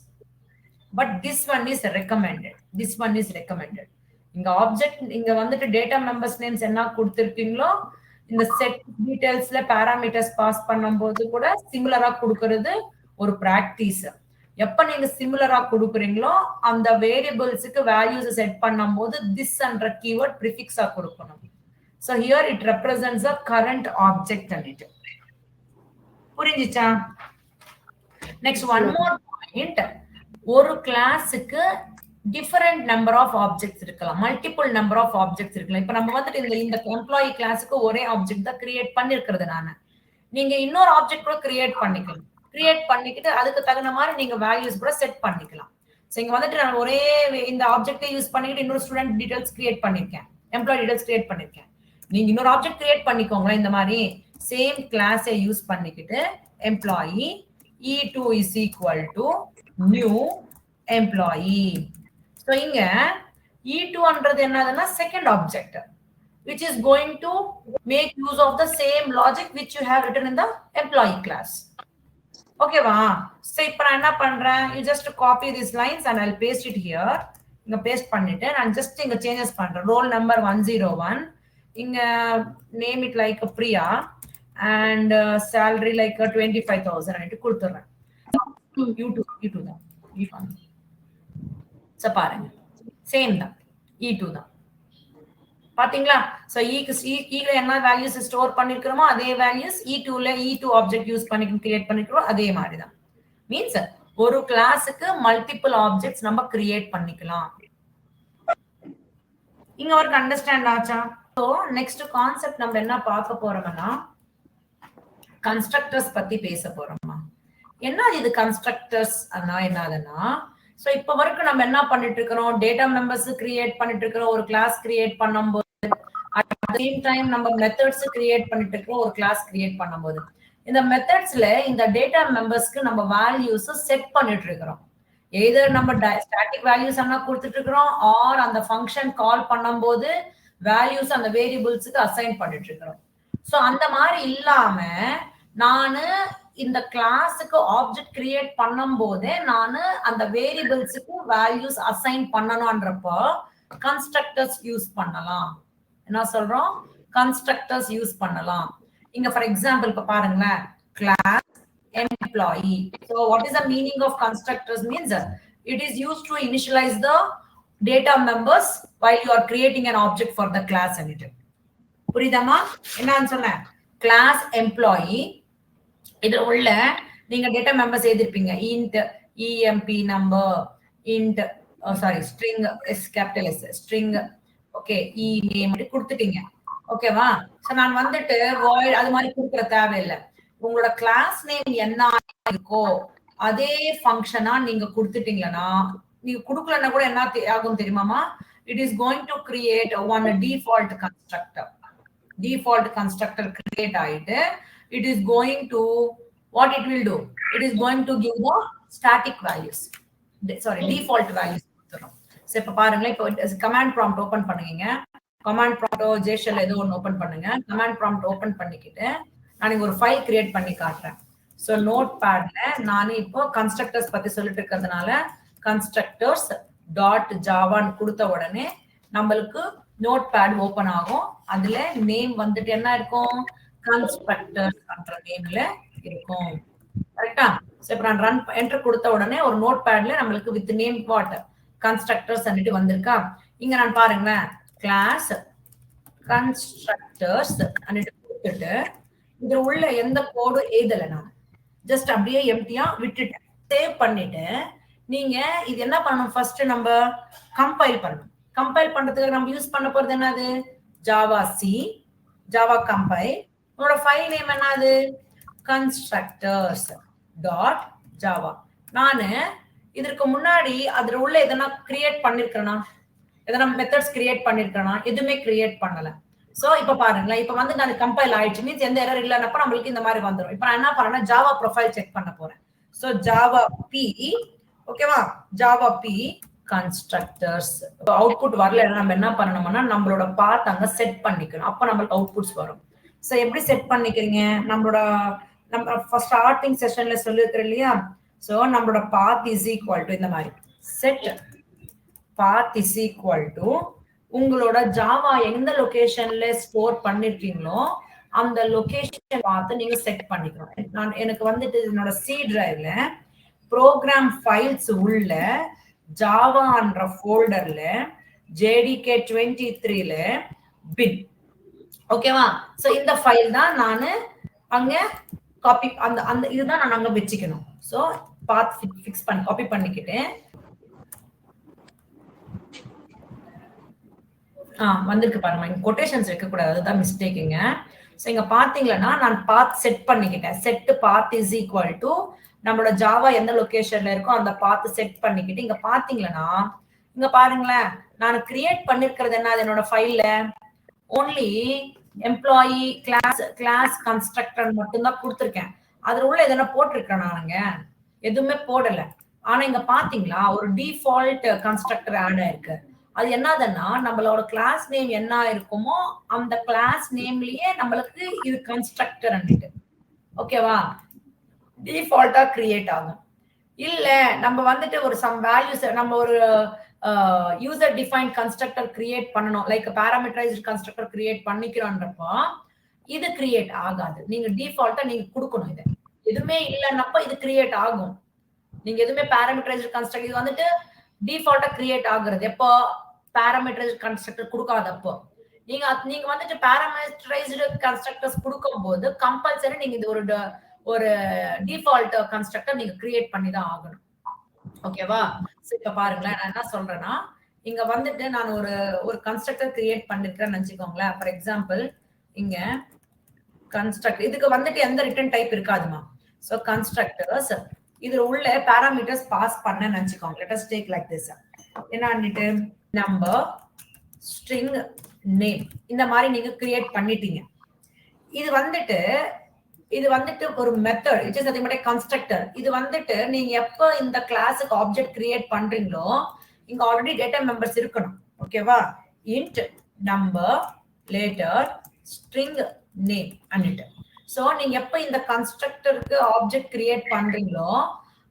A: But this one is recommended. This one is recommended. இங்க object இங்க வந்துட்டு data members names என்ன கொடுத்திருக்கீங்களோ இந்த set டீடைல்ஸ்ல parameters pass பண்ணும்போது கூட சிமிலரா கொடுக்கிறது ஒரு பிராக்டிஸ். எப்ப நீங்க சிமிலரா கொடுக்குறீங்களோ அந்த வேரியபிள்ஸுக்கு வேல்யூஸ் செட் பண்ணும்போது this என்ற கீவேர்ட் ப்ரிஃபிக்ஸா கொடுக்கணும். So here it represents a current object on it. புரிஞ்சுச்சா? Next one more point. ஒரு கிளாஸுக்கு டிஃபரெண்ட் நம்பர் ஆஃப் ஆப்ஜெக்ட்ஸ் இருக்கலாம், மல்டிபிள் நம்பர் ஆஃப் ஆப்ஜெக்ட்ஸ் இருக்கலாம். இப்ப நம்ம வந்துட்டு இந்த எம்ப்ளாயி கிளாஸுக்கு ஒரே ஆப்ஜெக்ட் தான் கிரியேட் பண்ணிருக்கிறது. நீங்க இன்னொரு ஆப்ஜெக்ட் கூட கிரியேட் பண்ணிக்கலாம். கிரியேட் பண்ணிக்கிட்டு அதுக்கு தகுந்த மாதிரி நீங்க வேல்யூஸ் கூட செட் பண்ணிக்கலாம். சோ இங்க வந்துட்டு நான் ஒரே இந்த ஆப்ஜெக்டை யூஸ் பண்ணிக்கிட்டு இன்னொரு ஸ்டூடெண்ட் டீடைல்ஸ் கிரியேட் பண்ணிருக்கேன், எம்ப்ளாயி டீடைல்ஸ் கிரியேட் பண்ணிருக்கேன். நீங்க இன்னொரு ஆப்ஜெக்ட் கிரியேட் பண்ணிக்கோங்களா, இந்த மாதிரி சேம் கிளாஸை யூஸ் பண்ணிக்கிட்டு employee E2 is equal to new employee. So இங்க E2 ன்றது என்னதுன்னா second object which is going to make use of the same logic which you have written in the employee class. Okay வா? So இப்போ நான் என்ன பண்றேன், you just copy these lines and I'll paste it here. இங்க paste பண்ணிட்டு நான் just இங்க changes பண்றேன். ரோல் நம்பர் 101, இங்க name it like Priya and salary like 25,000 and கொடுத்துறேன். E2 தான். சோ பாருங்க சேம் தான், E2 தான். பாத்தீங்களா? சோ ஈல என்ன வேல்யூஸ் ஸ்டோர் பண்ணிருக்கோமோ அதே வேல்யூஸ் E2ல E2 ஆப்ஜெக்ட் யூஸ் பண்ணி கிரியேட் பண்ணிக்கிறோம், அதே மாதிரி தான். மீன்ஸ் ஒரு கிளாஸுக்கு மல்டிபிள் ஆப்ஜெக்ட்ஸ் நம்ம கிரியேட் பண்ணிக்கலாம். இங்க ஒரு அண்டர்ஸ்டாண்ட் ஆச்சா? சோ நெக்ஸ்ட் கான்செப்ட் நம்ம என்ன பார்க்க போறோம்னா கன்ஸ்ட்ரக்டர்ஸ் பத்தி பேச போறோமா. என்ன இது கன்ஸ்ட்ரக்டர்ஸ் என்னதுன்னா, சோ இப்ப வரைக்கும் நம்ம என்ன பண்ணிட்டு இருக்கிறோம், டேட்டா மெம்பர்ஸ் கிரியேட் பண்ணிட்டு இருக்கிறோம், ஒரு கிளாஸ் கிரியேட் பண்ணும்போது at the same time நம்ம மெத்தட்ஸ் கிரியேட் பண்ணிட்டு இருக்கிறோம், ஒரு கிளாஸ் கிரியேட் பண்ணும்போது இந்த மெத்தட்ஸ்ல இந்த டேட்டா மெம்பர்ஸ்க்கு நம்ம வேல்யூஸ் செட் பண்ணிட்டு இருக்கிறோம். எய்தர் நம்ம ஸ்டாட்டிக் வேல்யூஸ் என்ன கொடுத்துட்டு இருக்கிறோம் ஆர் அந்த ஃபங்க்ஷன் கால் பண்ணும்போது வேல்யூஸ் அந்த வேரியபிள்ஸ்க்கு அசைன் பண்ணிட்டு இருக்கிறோம். சோ அந்த மாதிரி இல்லாம நானு இந்த கிளாஸுக்கு ஆப்ஜெக்ட் கிரியேட் பண்ணும் போதே நானு அந்த வேரியபிள்ஸுக்கு வேல்யூஸ் அசைன் பண்ணணும்ன்றப்போ கன்ஸ்ட்ரக்டர்ஸ் யூஸ் பண்ணலாம். என்ன சொல்றோம், கன்ஸ்ட்ரக்டர்ஸ் யூஸ் பண்ணலாம். இங்க ஃபார் எக்ஸாம்பிள் இப்ப பாருங்களேன், class employee. So what is the meaning of constructors means it is used to initialize the data members while you are creating an object for the class unit. புரியுதாமா என்னன்னு சொன்னேன்? Class employee இது உள்ள நீங்க data members எழுதிருப்பீங்க, int emp number, int string s capital S string, okay e name கொடுத்துட்டீங்க. ஓகேவா? So நான் வந்துட்டு void அது மாதிரி கொடுக்கற தேவையில்லை. உங்களோட கிளாஸ் நேம் என்ன இருக்கோ அதே ஃபங்க்ஷனா நீங்க கொடுத்துட்டீங்கன்னா, நீங்க கொடுக்கலன்னா கூட என்ன ஆகும் தெரியுமாமா, it is going to create one default constructor. Default constructor create ஆயிட்டு it is going to what it will do, it is going to give the static values, default values. So இப்ப பாருங்களேன், இப்போ கமாண்ட் ப்ராம்ப்ட் ஓபன் பண்ணுங்க. Command prompt ஜேஷல் ஏதோ ஒன்னு open பண்ணுங்க. Command prompt open பண்ணிக்கிட்டு நான் ஒரு ஃபைல் கிரியேட் பண்ணி காட்டுறேன். ஸோ நோட் பேட்ல நான் இப்போ கன்ஸ்ட்ரக்டர்ஸ் பத்தி சொல்லிட்டு இருக்கிறதுனால கன்ஸ்ட்ரக்டர்ஸ் டாட் ஜாவான்னு கொடுத்த உடனே நம்மளுக்கு நோட் பேட் ஓபன் ஆகும். அதுல நேம் வந்துட்டு என்ன இருக்கும், கன்ஸ்ட்ரக்டர்ஸ் என்ற நேம்ல இருக்கும். கரெக்டா? சோ இப்போ நான் ரன் என்டர் கொடுத்த உடனே ஒரு நோட் பேட்ல நம்மளுக்கு வித் நேம் வாட் கன்ஸ்ட்ரக்டர்ஸ் அன்னிட்டு வந்திருக்கா. இங்க நான் பாருங்களேன், கிளாஸ் கன்ஸ்ட்ரக்டர்ஸ் அன்னிட்டு கொடுத்துட்டு இதுல உள்ள எந்த கோடு எழுதல, நான் ஜஸ்ட் அப்படியே எம்டியா விட்டுட்டேன். சேவ் பண்ணிட்டு நீங்க இது என்ன பண்ணணும், ஃபர்ஸ்ட் நம்ம கம்பைல் பண்ணணும். கம்பைல் பண்றதுக்கு நம்ம யூஸ் பண்ண போறது என்னது, ஜாவா சி, ஜாவா கம்பைல். உங்களோட ஃபைல் நேம் என்னது, கன்ஸ்ட்ரக்டர்ஸ் டாட் ஜாவா. நானு இதற்கு முன்னாடி அதுல உள்ள எதனா கிரியேட் பண்ணிருக்கேனா, எதனா மெத்தட்ஸ் கிரியேட் பண்ணிருக்கேனா, எதுவுமே கிரியேட் பண்ணல. சோ இப்ப பாருங்களேன், இப்ப வந்து நான் கம்பைல் ஆயிடுச்சு மீன்ஸ் எந்த எரர் இல்லைன்னப்ப நம்மளுக்கு இந்த மாதிரி வந்துடும். இப்ப நான் என்ன பண்ணேன்னா ஜாவா ப்ரொஃபைல் செக் பண்ண போறேன். சோ ஜாவா பி, ஓகேவா, ஜாவா பி கன்ஸ்ட்ரக்டர்ஸ். அவுட்புட் வரல, நம்ம என்ன பண்ணணும்னா நம்மளோட பாத் அங்க செட் பண்ணிக்கணும், அப்ப நம்மளுக்கு அவுட்புட்ஸ் வரும். சோ எப்படி செட் பண்ணிக்கிறீங்க, நம்மளோட நம்ம ஃபர்ஸ்ட் ஸ்டார்டிங் செஷன்ல சொல்லிருக்கிறோம் இல்லையா. சோ நம்மளோட பாத் இஸ் ஈக்குவல் டு இந்த மாதிரி set path is equal to உங்களோட ஜாவா எந்த லொகேஷன்ல ஸ்டோர் பண்ணிருக்கீங்களோ அந்த லொகேஷன் பார்த்து நீங்க செட் பண்ணிக்கணும். நான் எனக்கு வந்துட்டு என்னோட சி டிரைவ்ல ப்ரோக்ராம் ஃபைல்ஸ் உள்ள ஜாவான்ற ஃபோல்டர்ல JDK 23ல பின், ஓகேவா. சோ இந்த ஃபைல் தான் நான் அங்க காப்பி, அந்த அந்த இதுதான் நான் அங்க வச்சுக்கணும். சோ பாத் ஃபிக்ஸ் பண்ணி காப்பி பண்ணிக்கிட்டு வந்திருக்கு பாருங்க, இங்க கொட்டேஷன்ஸ் வைக்க கூடாது, அதுதான் மிஸ்டேக்குங்க. சோ இங்க பாத்தீங்கன்னா நான் பாத் செட் பண்ணிக்கிட்டேன். Set path is equal to நம்மளோட ஜாவா எந்த லொகேஷன்ல இருக்கோ அந்த பாத் செட் பண்ணிக்கிட்டு இங்க பாத்தீங்கன்னா இங்க பாருங்களேன், நான் கிரியேட் பண்ணிருக்கிறது என்ன, என்னோட ஃபைல்ல ஓன்லி எம்ப்ளாயி கிளாஸ் கன்ஸ்ட்ரக்டர் மட்டும்தான் கொடுத்துருக்கேன். அதுல உள்ள எதனா போட்டிருக்கேன் நானுங்க, எதுவுமே போடல. ஆனா இங்க பாத்தீங்களா ஒரு டிஃபால்ட் கன்ஸ்ட்ரக்டர் ஆட் ஆயிருக்கு. அது என்னதுன்னா நம்மளோட கிளாஸ் நேம் என்ன இருக்குமோ அந்த கிளாஸ் நேம்லயே நம்மளுக்கு இது கன்ஸ்ட்ரக்டர் அன்னிட்டு, ஓகேவா, டிஃபால்ட்டா கிரியேட் ஆகும். இல்ல நம்ம வந்துட்டு ஒரு சம் வேல்யூஸ் நம்ம ஒரு யூசர் டிஃபைன்ட் கன்ஸ்ட்ரக்டர் கிரியேட் பண்ணணும், லைக் பாராமீட்டரைஸ்ட் கன்ஸ்ட்ரக்டர் கிரியேட் பண்ணிக்கிறோன்றப்போ இது கிரியேட் ஆகாது. நீங்க டிஃபால்ட்டா நீங்க கொடுக்கணும். இது எதுவுமே இல்லைன்னப்ப இது கிரியேட் ஆகும். நீங்க எதுவுமே பாராமீட்டரைஸ்ட் கன்ஸ்ட்ரக்டர் இது வந்துட்டு டிஃபால்ட்டா கிரியேட் ஆகுறது எப்போ, பாராமீட்டரைஸ்ட் கன்ஸ்ட்ரக்டர் கொடுக்காதப்போ. நீங்க வந்துட்டு பாராமீட்டரைஸ்டு கன்ஸ்ட்ரக்டர்ஸ் கொடுக்கும் போது கம்பல்சரி நீங்க இது ஒரு டிஃபால்ட் கன்ஸ்ட்ரக்டர் நீங்க கிரியேட் பண்ணி தான் ஆகணும், ஓகேவா. இப்ப பாருங்களேன், நான் என்ன சொல்றேன்னா இங்க வந்துட்டு நான் ஒரு கன்ஸ்ட்ரக்டர் கிரியேட் பண்ணிருக்கேன்னு நினைச்சுக்கோங்களேன். ஃபார் எக்ஸாம்பிள் இங்க கன்ஸ்ட்ரக்ட், இதுக்கு வந்துட்டு எந்த ரிட்டர்ன் டைப் இருக்காதுமா. சோ கன்ஸ்ட்ரக்டர்ஸ் இதுல உள்ள பாராமீட்டர்ஸ் பாஸ் பண்ண நினைச்சுக்கோங்க. Let us take like this. என்னன்னுட்டு நம்பர் ஸ்ட்ரிங் நேம் இந்த மாதிரி நீங்க கிரியேட் பண்ணிட்டீங்க. இது வந்துட்டு ஒரு மெத்தட், இட் இஸ் அதே மாதிரி கன்ஸ்ட்ரக்டர். இது வந்துட்டு நீங்க எப்ப இந்த கிளாஸுக்கு ஆப்ஜெக்ட் கிரியேட் பண்றீங்களோ இங்க ஆல்ரெடி டேட்டா மெம்பர்ஸ் இருக்கணும், ஓகேவா. Int number later string name அன்னிட்டு. சோ நீங்க எப்ப இந்த கன்ஸ்ட்ரக்டருக்கு ஆப்ஜெக்ட் கிரியேட் பண்றீங்களோ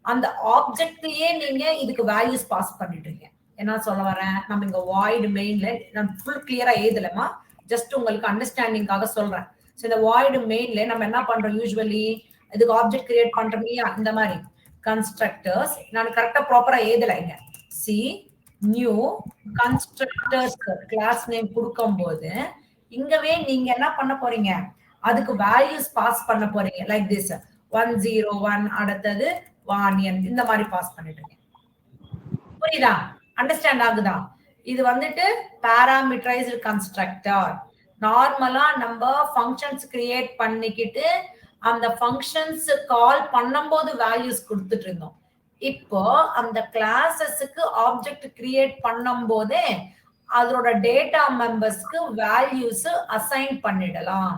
A: அந்த ஆப்ஜெக்ட்லயே நீங்க இதுக்கு வேல்யூஸ் பாஸ் பண்ணிடுறீங்க. என்ன சொல்ல வரேன், நம்ம இங்க வாய்ட் மெயின்ல நான் ஃபுல் கிளியரா எழுதலமா, ஜஸ்ட் உங்களுக்கு அண்டர்ஸ்டாண்டிங்காக சொல்றேன். சோ இந்த வாய்ட் மெயின்ல நம்ம என்ன பண்றோம், யூசுவலி இதுக்கு ஆப்ஜெக்ட் கிரியேட் பண்றோம் இல்லையா, இந்த மாதிரி கன்ஸ்ட்ரக்டர்ஸ் நான் கரெக்டா ப்ராப்பரா எழுதல. இங்க see new constructors class name கொடுக்கும் போது இங்கவே நீங்க என்ன பண்ண போறீங்க, அதுக்கு வேல்யூஸ் பாஸ் பண்ண போறீங்க. லைக் திஸ் 101 அடுத்தது வானியன் இந்த மாதிரி பாஸ் பண்ணிடுங்க. புரியுதா, அண்டர்ஸ்டாண்ட் ஆகுதா. இது வந்துட்டு பாராமீட்டரைஸ்டு கன்ஸ்ட்ரக்டர். நார்மலா நம்ம ஃபங்க்ஷன்ஸ் கிரியேட் பண்ணிக்கிட்டு அந்த ஃபங்க்ஷன்ஸ் கால் பண்ணும்போது வேல்யூஸ் கொடுத்துட்டு இருந்தோம். இப்போ அந்த கிளாஸஸ்க்கு ஆப்ஜெக்ட் கிரியேட் பண்ணும் போதே அதோட டேட்டா மெம்பர்ஸ்க்கு வேல்யூஸ் அசைன் பண்ணிடலாம்.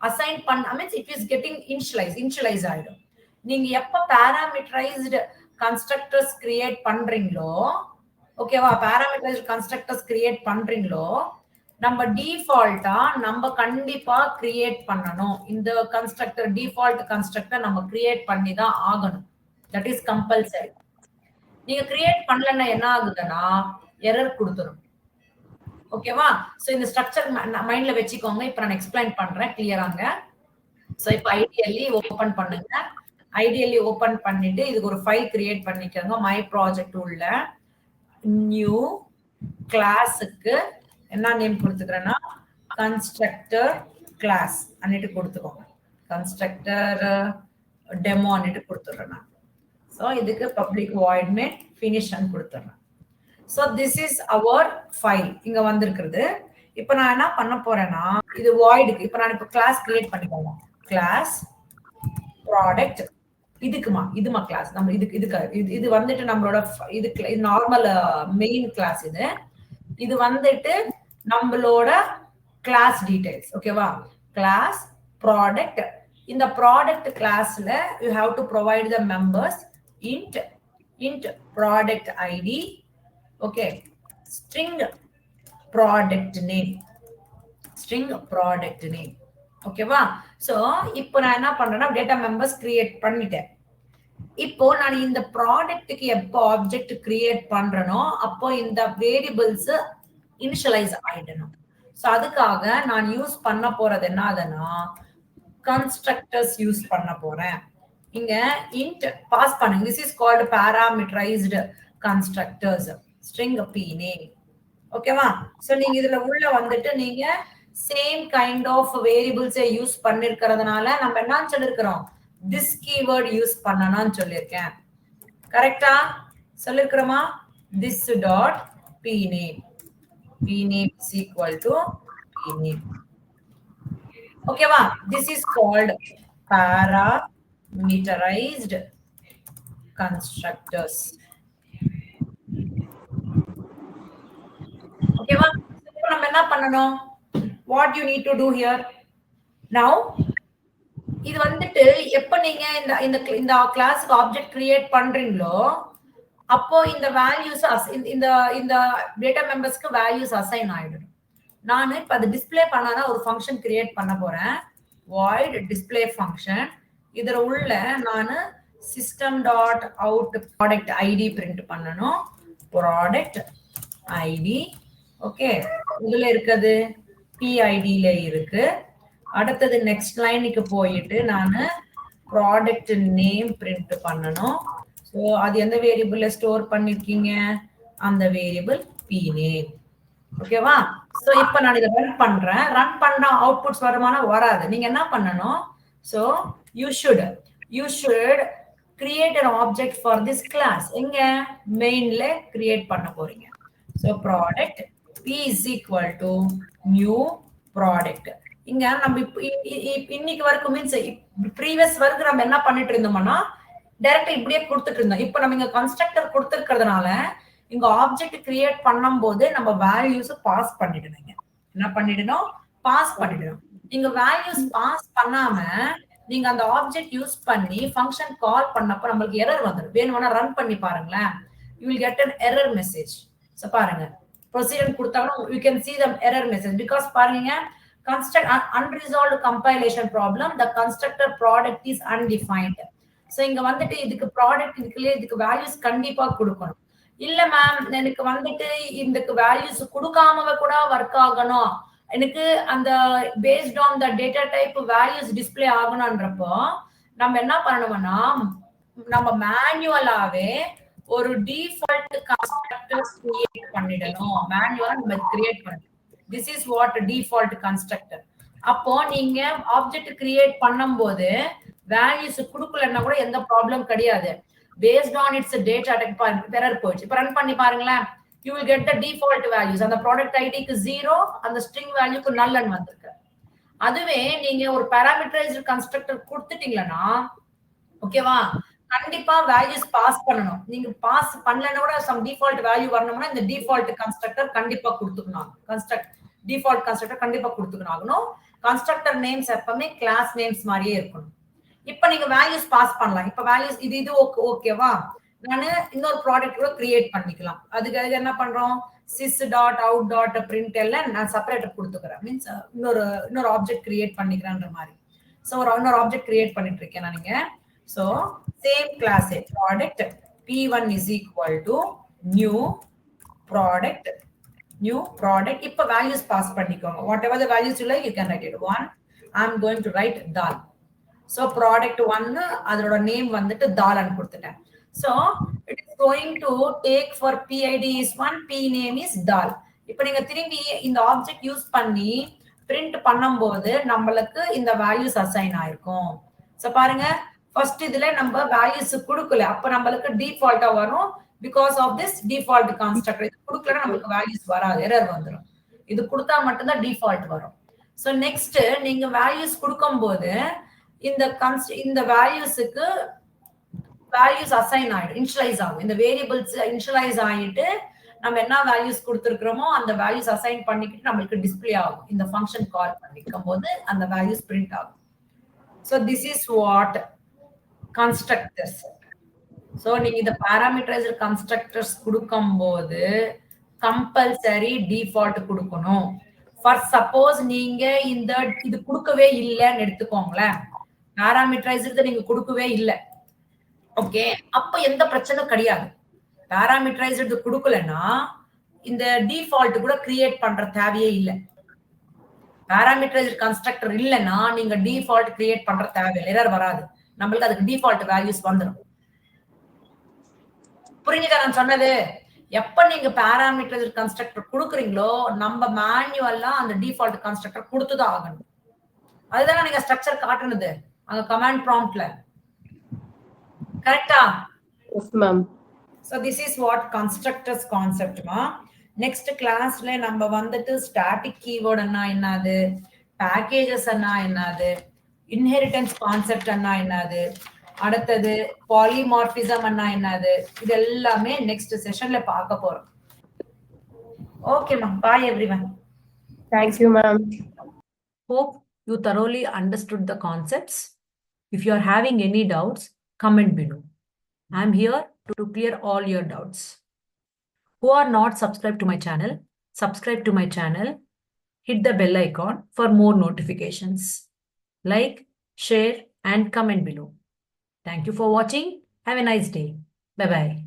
A: அசைன் பண்ண means it is getting initialise ஆயிடும். நீங்க எப்ப பாராமீட்டரைஸ்டு கன்ஸ்ட்ரக்டர்ஸ் கிரியேட் பண்றீங்களோ, ஓகேவா, பாராமீட்டரைஸ்டு கன்ஸ்ட்ரக்டர்ஸ் கிரியேட் பண்றீங்களோ நம்ம டிஃபால்ட்டா நம்ம கண்டிப்பா கிரியேட் பண்ணணும். இந்த கன்ஸ்ட்ரக்டர் டிஃபால்ட் கன்ஸ்ட்ரக்டர் நம்ம கிரியேட் பண்ணி தான் ஆகணும். That is compulsory. நீங்க கிரியேட் பண்ணலன்னா என்ன ஆகுதுன்னா எரர் கொடுத்துரும். ஓகேவா? சோ இந்த ஸ்ட்ரக்சர் மைண்ட்ல வச்சுக்கோங்க. இப்ப நான் எக்ஸ்பிளைன் பண்றேன் கிளியராங்க. சோ இப்ப ஐடியலி ஓபன் பண்ணுங்க. ஐடியலி ஓபன் பண்ணிட்டு இதுக்கு ஒரு ஃபைல் கிரியேட் பண்ணிக்கோங்க. மை ப்ராஜெக்ட் உள்ள நியூ கிளாஸுக்கு என்ன நேம் கொடுத்துக்கிறேன்னா கன்ஸ்ட்ரக்டர் கிளாஸ் அன்னிட்டு கொடுத்துக்கோங்க. கன்ஸ்ட்ரக்டர் டெமோ அன்னிட்டு கொடுத்துடுறேன் நான். ஸோ இதுக்கு பப்ளிக் வாய்ட் மெயின் ஃபினிஷ் கொடுத்துடுறேன். So this is our file இங்க வந்திருக்கிறது. இப்போ நான் என்ன பண்ண போறேன்னா இது வாய்டுக்கு இப்போ நான் இப்போ கிளாஸ் கிரியேட் பண்ணிக்கோங்க. கிளாஸ் ப்ராடக்ட் இதுமா கிளாஸ் நம்ம இது வந்துட்டு நம்மளோட இது நார்மல் மெயின் கிளாஸ் இது வந்துட்டு நம்மளோட கிளாஸ் டீடைல்ஸ். ஓகேவா? Class product. இந்த ப்ராடக்ட் கிளாஸ்ல you have to provide the members int product id. Okay, string product name. ஓகேவா? சோ இப்போ நான் என்ன பண்றேன்னா டேட்டா மெம்பர்ஸ் கிரியேட் பண்ணிட்டேன். இப்போ நான் இந்த ப்ராடக்ட்டுக்கு எப்போ ஆப்ஜெக்ட் கிரியேட் பண்றனோ அப்போ இந்த வேரியபிள்ஸ் இனிஷியலைஸ் ஆயிடணும். சோ அதுக்காக நான் யூஸ் பண்ண போறது என்னதுன்னா கன்ஸ்ட்ரக்டர்ஸ் யூஸ் பண்ண போறேன். இங்க int பாஸ் பண்ணுங்க. this is called parameterized constructors. string p name. ஓகேவா? சோ நீங்க இதுல உள்ள வந்துட்டு நீங்க சேம் கைண்ட் ஆஃப் வேரியபிள்ஸை யூஸ் பண்ணிருக்கிறதுனால நம்ம என்ன சொல்லிருக்கிறோம், this keyword யூஸ் பண்ணணும்னு சொல்லியிருக்கேன். கரெக்டா சொல்லிருக்கிறோமா? this dot p name is equal to p name. ஓகேவா? this is called parameterized constructors. ஓகேவா? இப்போ நம்ம என்ன பண்ணணும்? what you need to do here now, இது வந்துட்டு எப்ப நீங்க இந்த கிளாஸ்க்கு ஆப்ஜெக்ட் கிரியேட் பண்றீங்களோ அப்போ இந்த வேல்யூஸ் இந்த டேட்டா மெம்பர்ஸ்க்கு வேல்யூஸ் அசைன் ஆயிடும். நான் இப்ப அது டிஸ்ப்ளே பண்ணாத ஒரு ஃபங்க்ஷன் கிரியேட் பண்ண போறேன். void display function. இதுல உள்ள நான் system.out product id print பண்ணனும். product id. ஓகே, இதுல இருக்குது PID ல இருக்கு. அடுத்தது நெக்ஸ்ட் லைனுக்கு போயிட்டு நான் ப்ராடக்ட் நேம் பிரிண்ட் பண்ணணும். ஸோ அது எந்த வேரியபிள்ல ஸ்டோர் பண்ணிருக்கீங்க? அந்த வேரியபிள் p name. ஓகேவா? ஸோ இப்போ நான் இதை ரன் பண்றேன். ரன் பண்ணா அவுட்புட்ஸ் வருமானா வராது. நீங்க என்ன பண்ணணும்? So you should create an object for this class. எங்க மெயின்ல கிரியேட் பண்ண போறீங்க. So product p is equal to new product. இங்க நம்ம இன்னைக்கு வரைக்கும் மீன்ஸ் ப்ரீவியஸ் வரைக்கும் நம்ம என்ன பண்ணிட்டு இருந்தோம்னா டைரக்டா இப்படியே கொடுத்துட்டு இருந்தோம். இப்போ நம்ம இங்க கன்ஸ்ட்ரக்டர் கொடுத்துருக்கிறதுனால இங்க ஆப்ஜெக்ட் கிரியேட் பண்ணும்போது நம்ம வேல்யூஸ் பாஸ் பண்ணிடணும். என்ன பண்ணிடணும்? பாஸ் பண்ணிடணும். நீங்க வேல்யூஸ் பாஸ் பண்ணாம நீங்க அந்த ஆப்ஜெக்ட் யூஸ் பண்ணி ஃபங்க்ஷன் கால் பண்ணப்ப நம்மளுக்கு எரர் வந்துடும். வேணும்னா ரன் பண்ணி பாருங்களேன். you will get an error message. So பாருங்க, ப்ரொசீஜர் கொடுத்தாலும் you can see the error message because பாருங்க construct unresolved compilation problem, the constructor product is undefined. So இங்க வந்துட்டு இதுக்கு ப்ராடக்ட் இதுக்கு வேல்யூஸ் கண்டிப்பா கொடுக்கணும். இல்ல மேம் எனக்கு வந்துட்டு இதுக்கு வேல்யூஸ் கொடுக்காம கூட ஒர்க் ஆகணும், எனக்கு அந்த based on the data type values display ஆகணும்ன்றப்போ நம்ம என்ன பண்ணணும்னா நம்ம மேனுவலாவே ஒரு டிஃபால்ட் கன்ஸ்ட்ரக்டர் கிரியேட் பண்ணிடணும். மேனுவலா நம்ம கிரியேட் பண்ணணும். this is what default constructor. அப்போ நீங்க ஆப்ஜெக்ட் கிரியேட் பண்ணும்போது வேல்யூஸ் கொடுக்கலன்னா கூட எந்த ப்ராப்ளம் கிடையாது. based on its data type error போயிடுச்சு. இப்போ ரன் பண்ணி பாருங்களேன். you will get the default values. அந்த ப்ராடக்ட் ஐடிக்கு 0, அந்த ஸ்ட்ரிங் வேல்யூக்கு நல்ன்னு வந்திருக்கு. அதுவே நீங்க ஒரு பாராமீட்டரைஸ்டு கன்ஸ்ட்ரக்டர் கொடுத்துட்டீங்கன்னா ஓகேவா, கண்டிப்பா வேல்யூஸ் பாஸ் பண்ணணும். நீங்க பாஸ் பண்ணலன்னா கூட சம் டிஃபால்ட் வேல்யூ வரணும்னா இந்த டிஃபால்ட் கன்ஸ்ட்ரக்டர் கண்டிப்பா கொடுத்துக்கணும். டிஃபால்ட் கன்ஸ்ட்ரக்டர் கண்டிப்பா கொடுத்துக்கணும். கன்ஸ்ட்ரக்டர் நேம்ஸ் எப்பவுமே கிளாஸ் நேம்ஸ் மாதிரியே இருக்கணும். இப்ப நீங்க வேல்யூஸ் பாஸ் பண்ணலாம். இப்ப வேல்யூஸ் இது ஓகேவா, நான் இன்னொரு ப்ராடக்ட் கூட கிரியேட் பண்ணிக்கலாம். அதுக்கு என்ன பண்றோம்? sys dot out dot println நான் செப்பரேட்டர் கொடுத்துக்கிறேன் மீன்ஸ் இன்னொரு ஆப்ஜெக்ட் கிரியேட் பண்ணிக்கிறேன்ற மாதிரி. ஸோ இன்னொரு ஆப்ஜெக்ட் கிரியேட் பண்ணிட்டு இருக்கேன் நானுங்க. So same class product p1 is equal to new product இப்ப values பாஸ் பண்ணிக்கோங்க. whatever the values you like you can write it. 1 I'm going to write dal. so product 1 அதோட name வந்துட்டு தால்னு கொடுத்துட்டேன். so it is going to take for PID is 1, P name is dal. இப்போ நீங்க திரும்பி இந்த object use பண்ணி print பண்ணும்போது நம்மளுக்கு இந்த வேல்யூஸ் அசைன் ஆயிருக்கும். சோ பாருங்க ஃபர்ஸ்ட் இதுல நம்ம வேல்யூஸ் கொடுக்கல, அப்ப நம்மளுக்கு டிஃபால்ட்டா வரும். Because of this default constructor இது கொடுக்கலன்னா நம்மளுக்கு வேல்யூஸ் வராது, எரர் வந்துடும். இது கொடுத்தா மட்டும்தான் டிஃபால்ட் வரும். சோ நெக்ஸ்ட் நீங்க வேல்யூஸ் கொடுக்கும்போது இந்த வேல்யூஸுக்கு வேல்யூஸ் அசைன் ஆயிடும், இனிஷியலைஸ் ஆகும். இந்த வேரியபிள்ஸ் இனிஷியலைஸ் ஆயிட்டு நம்ம என்ன வேல்யூஸ் கொடுத்துருக்கிறோமோ அந்த வேல்யூஸ் அசைன் பண்ணிக்கிட்டு நம்மளுக்கு டிஸ்பிளே ஆகும். இந்த ஃபங்க்ஷன் கால் பண்ணிக்கும் போது அந்த வேல்யூஸ் பிரிண்ட் ஆகும். So this is what constructors. So நீங்க இந்த பாராமீட்டரைசர் கன்ஸ்ட்ரக்டர்ஸ் கொடுக்கும் போது கம்பல்சரி டிஃபால்ட் கொடுக்கணும். ஃபார் சப்போஸ் நீங்க இது கொடுக்கவே இல்லைன்னு எடுத்துக்கோங்களேன், பாராமீட்டரைசர் நீங்க கொடுக்கவே இல்லை, ஓகே, அப்ப எந்த பிரச்சனையும் கிடையாது. பாராமீட்டரைஸ்டு கொடுக்கலன்னா இந்த டிஃபால்ட் கூட கிரியேட் பண்ற தேவையே இல்லை. பாராமீட்டரைஸ்டு கன்ஸ்ட்ரக்டர் இல்லைன்னா நீங்க டிஃபால்ட் கிரியேட் பண்ற தேவையில்லை, எரர் வராது, நம்மளுக்கு அதுக்கு டிஃபால்ட் வேல்யூஸ் வந்துடும். புரிஞ்சுதா நான் சொன்னது? எப்ப நீங்க பாராமீட்டரைஸ்டு கன்ஸ்ட்ரக்டர் கொடுக்குறீங்களோ நம்ம மேனுவலா அந்த டிஃபால்ட் கன்ஸ்ட்ரக்டர் கொடுத்துதான் ஆகணும். அதுதான் நீங்க ஸ்ட்ரக்சர் காட்டுனது அங்க கமாண்ட் ப்ராம்ப்ட்ல. கரெக்டா?
B: Yes ma'am.
A: So this is what constructors concept ma. Next class la நம்ம வந்துட்டு static keyword அண்ணா என்னது, packages அண்ணா என்னது, inheritance concept அண்ணா என்னது, அடுத்தது polymorphism அண்ணா என்னது, இது எல்லாமே next sessionல பார்க்க போறோம். Okay ma, bye everyone.
B: Thank you ma'am.
A: Hope you thoroughly understood the concepts. If you are having any doubts, comment below. I am here to clear all your doubts. Who are not subscribed to my channel, subscribe to my channel, hit the bell icon for more notifications. Like, share and comment below. Thank you for watching. Have a nice day. Bye-bye.